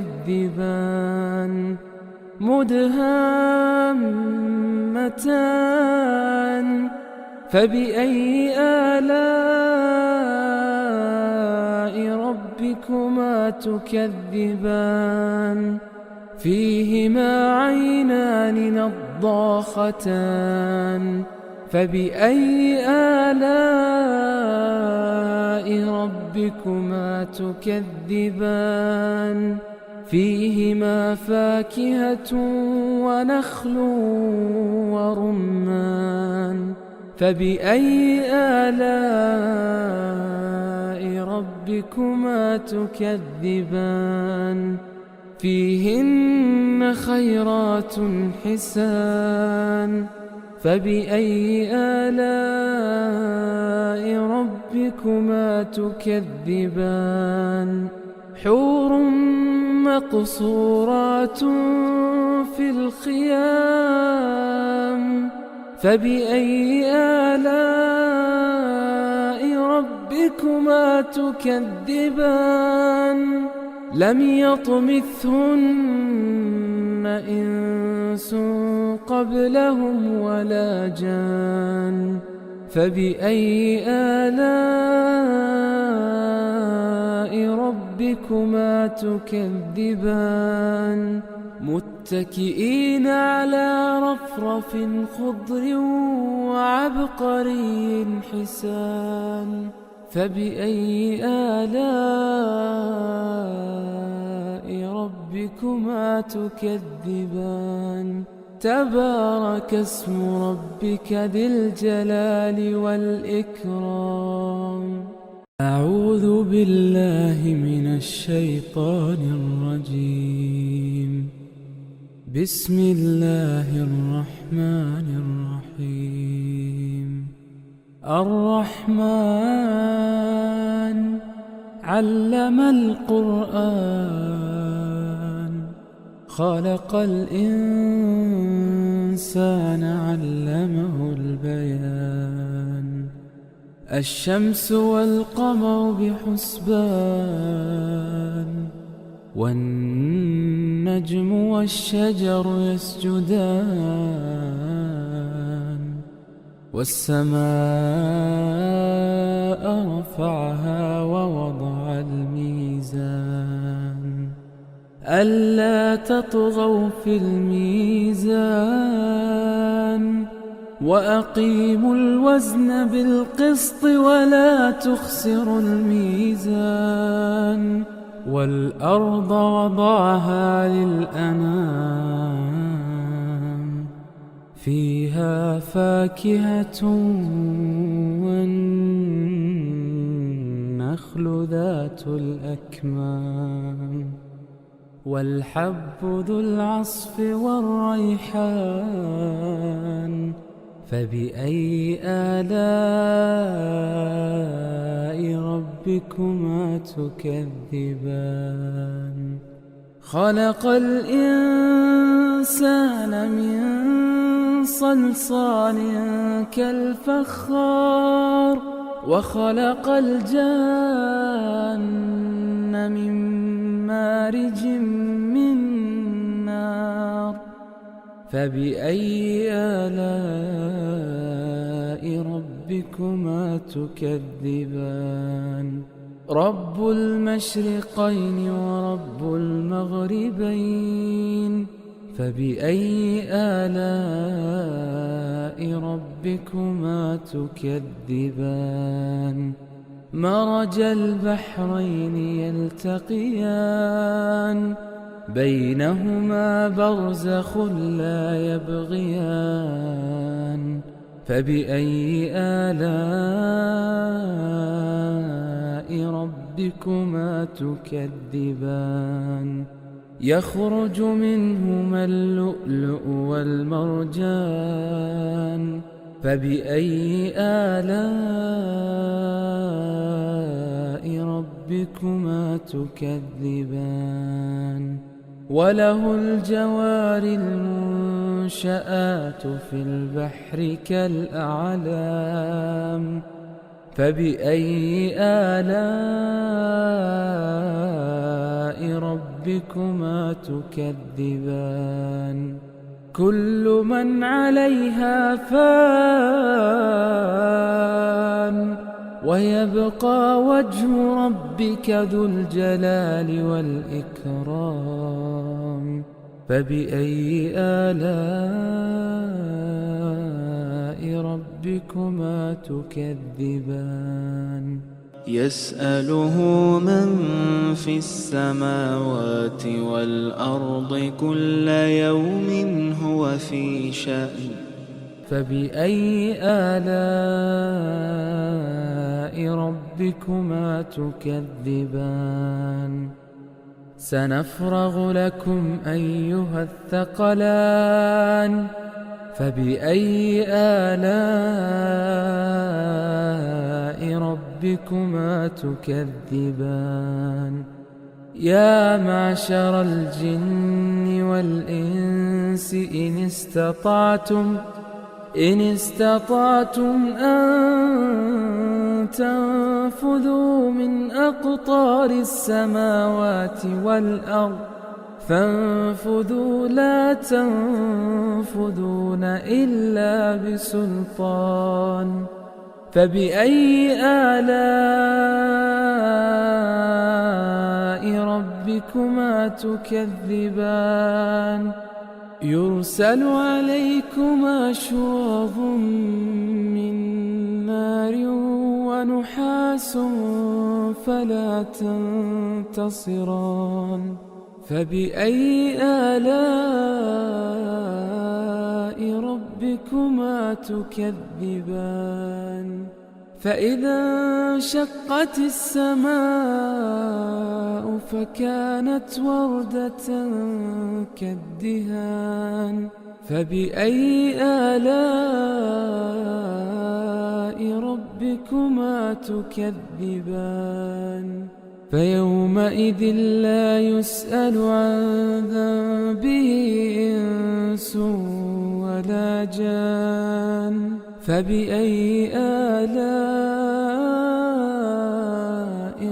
مدهامتان فبأي آلاء ربكما تكذبان فيهما عينان نضاختان فبأي آلاء ربكما تكذبان فيهما فاكهة ونخل ورمان فبأي آلاء ربكما تكذبان فيهن خيرات حسان فبأي آلاء ربكما تكذبان حور مقصورات في الخيام فبأي آلاء ربكما تكذبان لم يطمثهن إنس قبلهم ولا جان فبأي آلاء ربكما تكذبان متكئين على رفرف خضر وعبقري حسان فبأي آلاء ربكما تكذبان تبارك اسم ربك ذي الجلال والإكرام أعوذ بالله من الشيطان الرجيم بسم الله الرحمن الرحيم الرحمن علم القرآن خلق الإنسان علمه البيان الشمس والقمر بحسبان والنجم والشجر يسجدان والسماء رفعها ووضع الميزان ألا تطغوا في الميزان وأقيموا الوزن بالقسط ولا تخسروا الميزان والأرض وضعها للأنام فيها فاكهة والنخل ذات الأكمام والحب ذو العصف والريحان فبأي آلاء ربكما تكذبان خلق الإنسان من صلصال كالفخار وخلق الجان من مارج من نار فبأي آلاء ربكما تكذبان رب المشرقين ورب المغربين فبأي آلاء ربكما تكذبان مرج البحرين يلتقيان بينهما برزخ لا يبغيان فبأي آلاء ربكما تكذبان يخرج منهما اللؤلؤ والمرجان فبأي آلاء ربكما تكذبان وله الجوار المنشآت في البحر كالأعلام فبأي آلاء ربكما تكذبان كل من عليها فان ويبقى وجه ربك ذو الجلال والإكرام فبأي آلاء ربكما تكذبان يسأله من في السماوات والأرض كل يوم هو في شأن فبأي آلاء ربكما تكذبان سنفرغ لكم أيها الثقلان فبأي آلاء ربكما تكذبان يا معشر الجن والإنس إن استطعتم أن تنفذوا من أقطار السماوات والأرض فانفذوا لا تنفذون إلا بسلطان فبأي آلاء ربكما تكذبان يرسل عليكما شواظ من نار ونحاس فلا تنتصران فبأي آلاء ربكما تكذبان فإذا انشقت السماء فكانت وردة كالدهان فبأي آلاء ربكما تكذبان فيومئذ لا يسأل عن ذنبه إنس ولا جان فبأي آلاء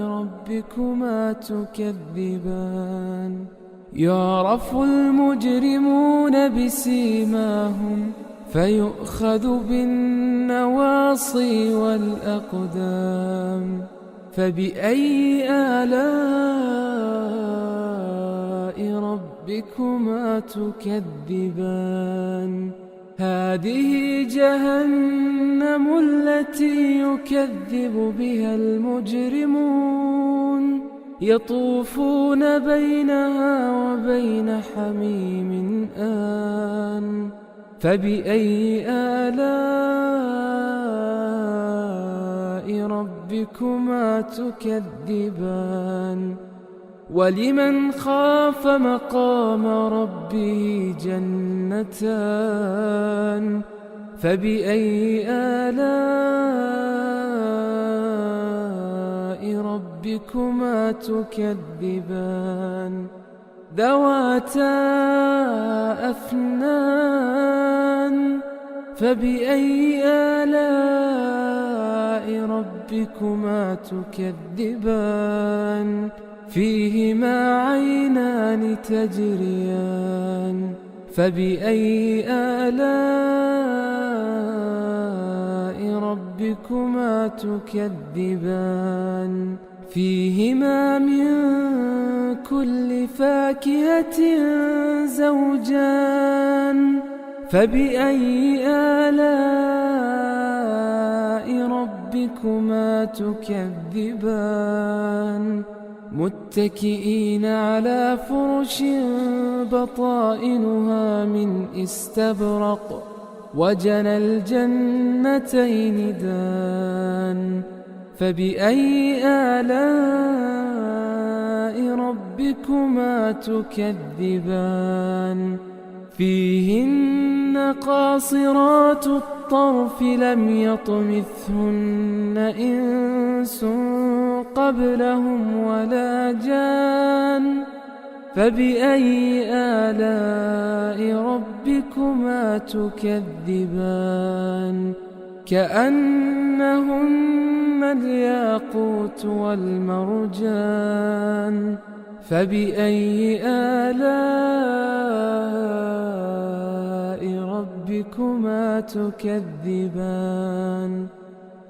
ربكما تكذبان يعرف المجرمون بسيماهم فيؤخذ بالنواصي والأقدام فبأي آلاء ربكما تكذبان هذه جهنم التي يكذب بها المجرمون يطوفون بينها وبين حميم آن فبأي آلاء ربكما تكذبان ولمن خاف مقام ربه جنتان فبأي آلاء ربكما تكذبان ذواتا أفنان فبأي آلاء ربكما تكذبان فيهما عينان تجريان فبأي آلاء ربكما تكذبان فيهما من كل فاكهة زوجان فبأي آلاء ربكما تكذبان متكئين على فرش بطائنها من استبرق وجنى الجنتين دان فبأي آلاء ربكما تكذبان فيهن قاصرات الطرف لم يطمثهن إنس قبلهم ولا جان فبأي آلاء ربكما تكذبان كأنهن الياقوت والمرجان فبأي آلاء ربكما تكذبان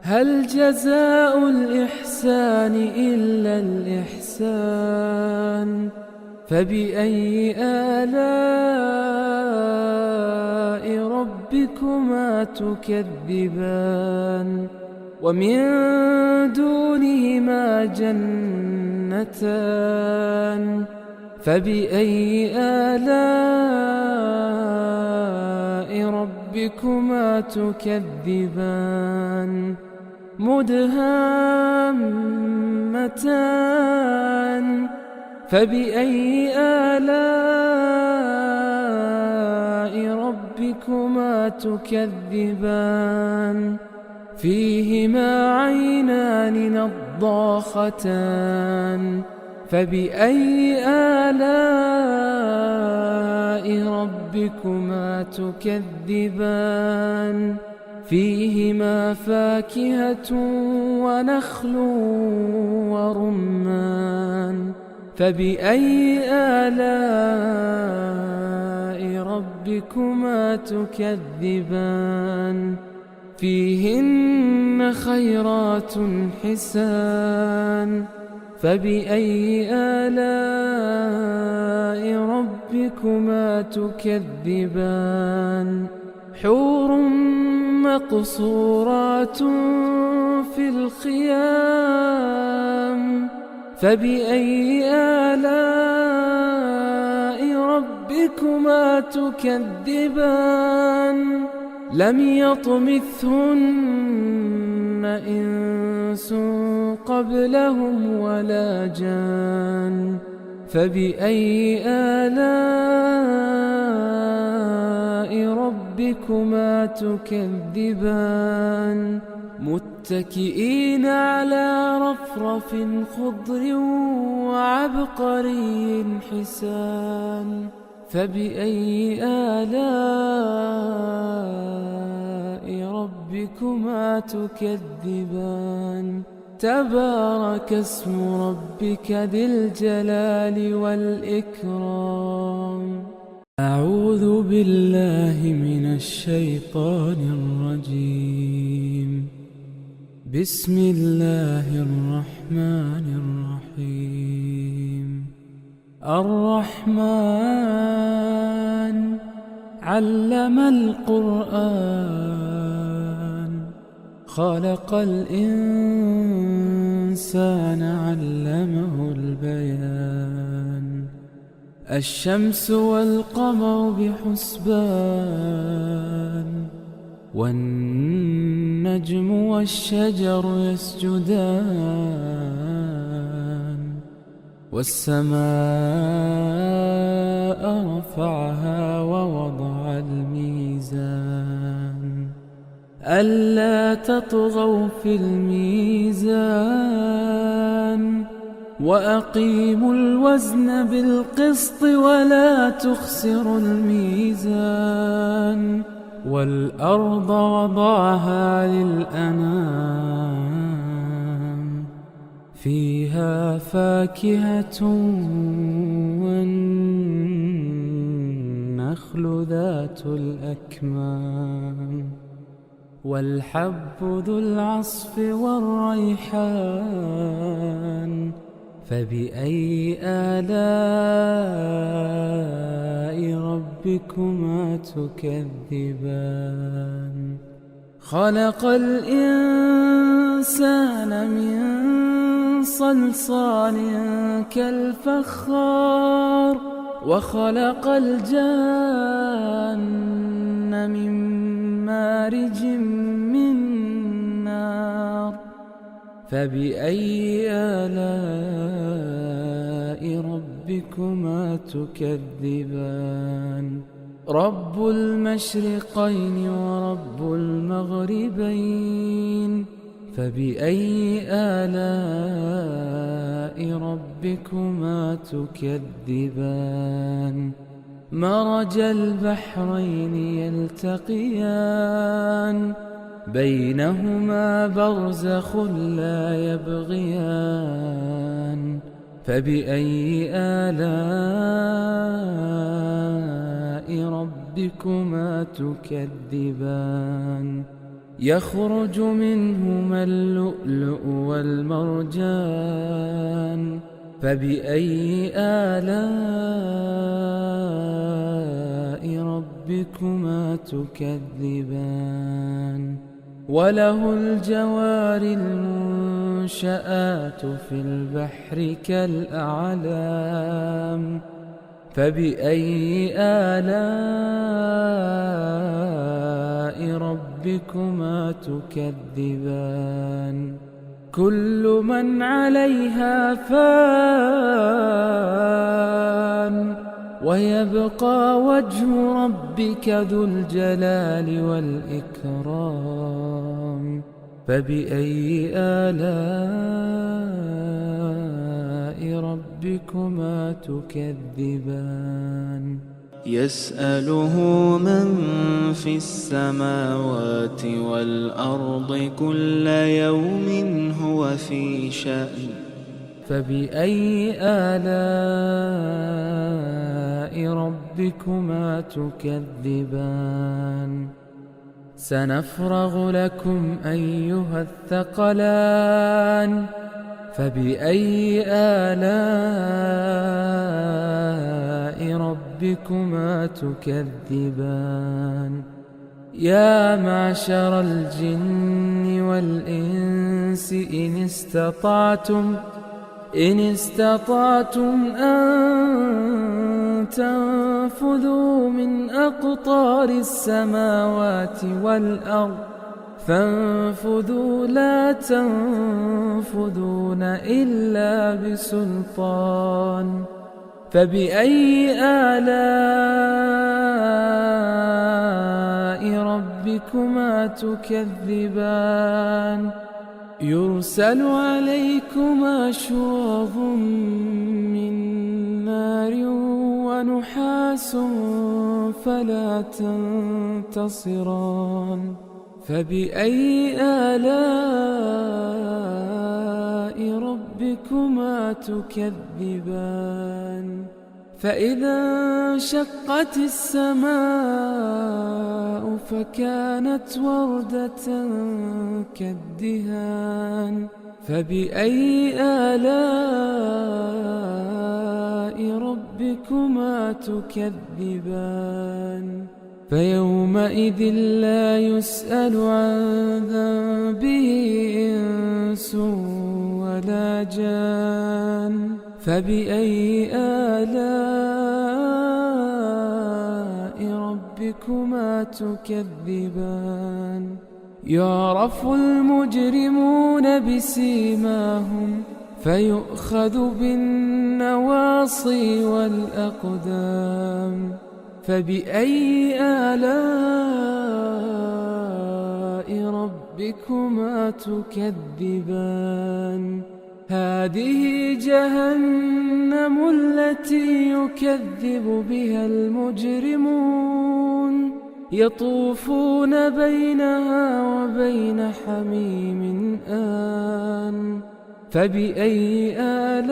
هل جزاء الإحسان إلا الإحسان فبأي آلاء ربكما تكذبان ومن دونهما جنتان فبأي آلاء ربكما تكذبان مدهامتان فبأي آلاء ربكما تكذبان فيهما عينان نضاختان فبأي آلاء ربكما تكذبان فيهما فاكهة ونخل ورمان فبأي آلاء ربكما تكذبان فيهن خيرات حسان فبأي آلاء ربكما تكذبان حور مقصورات في الخيام فبأي آلاء ربكما تكذبان لم يطمثهن إنس قبلهم ولا جان فبأي آلاء ربكما تكذبان متكئين على رفرف خضر وعبقري حسان فبأي آلاء ربكما تكذبان تبارك اسم ربك ذي الجلال والإكرام أعوذ بالله من الشيطان الرجيم بسم الله الرحمن الرحيم الرحمن علم القرآن خلق الإنسان الإنسان علمه البيان الشمس والقمر بحسبان والنجم والشجر يسجدان والسماء رفعها ووضع الميزان ألا تطغوا في الميزان وأقيموا الوزن بالقسط ولا تخسروا الميزان والأرض وضعها للأنام فيها فاكهة والنخل ذات الأكمام والحب ذو العصف والريحان فبأي آلاء ربكما تكذبان خلق الإنسان من صلصال كالفخار وخلق الجان من مارج من نار فبأي آلاء ربكما تكذبان رب المشرقين ورب المغربين فبأي آلاء ربكما تكذبان مرج البحرين يلتقيان بينهما برزخ لا يبغيان فبأي آلاء ربكما تكذبان يخرج منهما اللؤلؤ والمرجان فبأي آلاء ربكما تكذبان وله الجوار المنشآت في البحر كالأعلام فبأي آلاء ربكما تكذبان كل من عليها فان ويبقى وجه ربك ذو الجلال والإكرام فبأي آلاء ربكما تكذبان يسأله من في السماوات والأرض كل يوم هو في شأن فبأي آلاء ربكما تكذبان سنفرغ لكم أيها الثقلان فبأي آلاء ربكما تكذبان يا معشر الجن والإنس إن استطعتم أن تنفذوا من أقطار السماوات والأرض فانفذوا لا تنفذون إلا بسلطان فبأي آلاء ربكما تكذبان يرسل عليكما شواظ من نار ونحاس فلا تنتصران فبأي آلاء ربكما تكذبان فإذا انشقت السماء فكانت وردة كالدهان فبأي آلاء ربكما تكذبان فيومئذ لا يسأل عن ذنبه إنس ولا جان. فبأي آلاء ربكما تكذبان؟ يعرف المجرمون بسيماهم فيؤخذ بالنواصي والأقدام. فبأي آلاء ربكما تكذبان؟ هذه جهنم التي يكذب بها المجرمون، يطوفون بينها وبين حميم آن. فبأي آلاء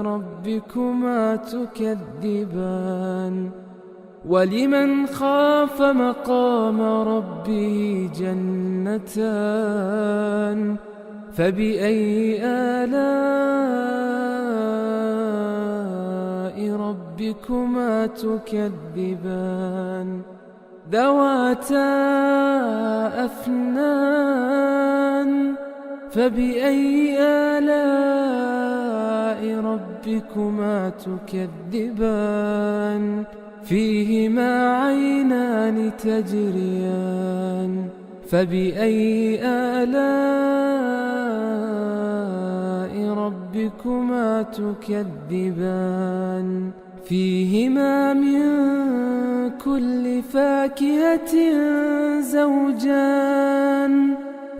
ربكما تكذبان؟ ولمن خاف مقام ربه جنتان. فبأي آلاء ربكما تكذبان؟ ذواتا أفنان. فبأي آلاء ربكما تكذبان؟ فيهما عينان تجريان. فبأي آلاء ربكما تكذبان؟ فيهما من كل فاكهة زوجان.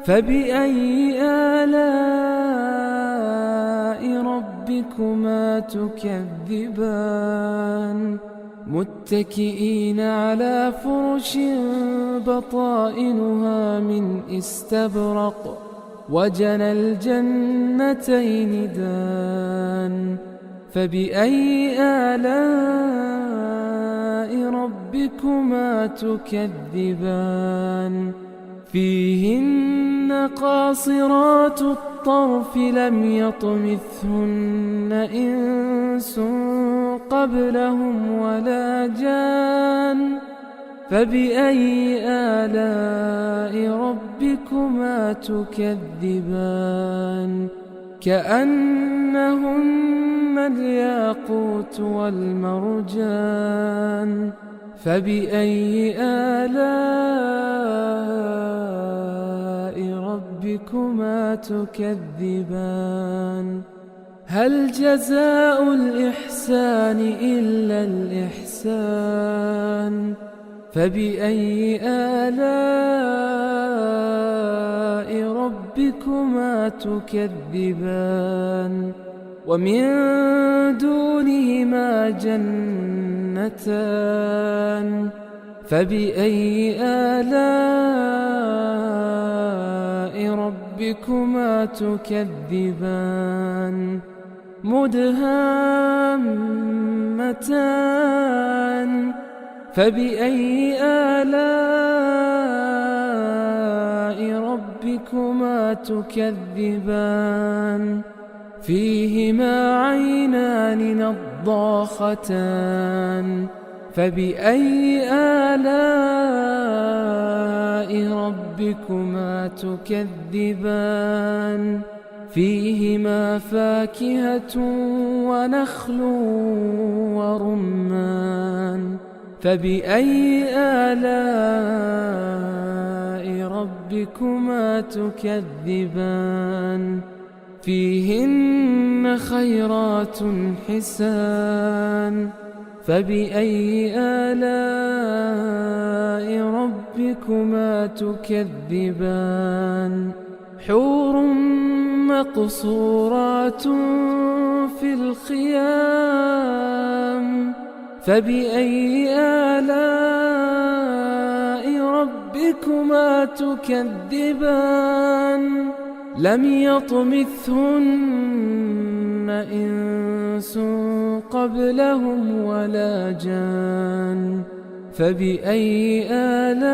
فبأي آلاء ربكما تكذبان؟ متكئين على فرش بطائنها من استبرق، وجنى الجنتين دان. فبأي آلاء ربكما تكذبان؟ فيهن قاصرات الطرف لم يطمثهن إنس قبلهم ولا جان. فبأي آلاء ربكما تكذبان؟ كأنهن الياقوت والمرجان. فبأي آلاء ربكما تكذبان؟ هل جزاء الإحسان إلا الإحسان؟ فبأي آلاء ربكما تكذبان؟ ومن دونهما جنتان. فبأي آلاء ربكما تكذبان؟ مدهامتان. فبأي آلاء ربكما تكذبان؟ فيهما عينان نضاختان. فبأي آلاء ربكما تكذبان؟ فيهما فاكهة ونخل ورمان. فبأي آلاء ربكما تكذبان؟ فيهن خيرات حسان. فبأي آلاء ربكما تكذبان؟ حور مقصورات في الخيام. فبأي آلاء ربكما تكذبان؟ لم يطمثهن إنس قبلهم ولا جان. فبأي آلاء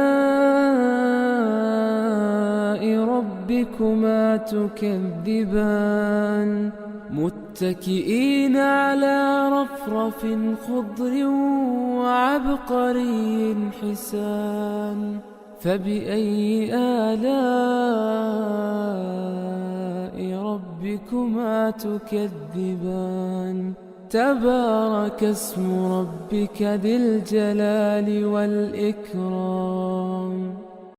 ربكما تكذبان؟ متكئين على رفرف خضر وعبقري حسان. فبأي آلاء ربكما تكذبان تبارك اسم ربك ذي الجلال والإكرام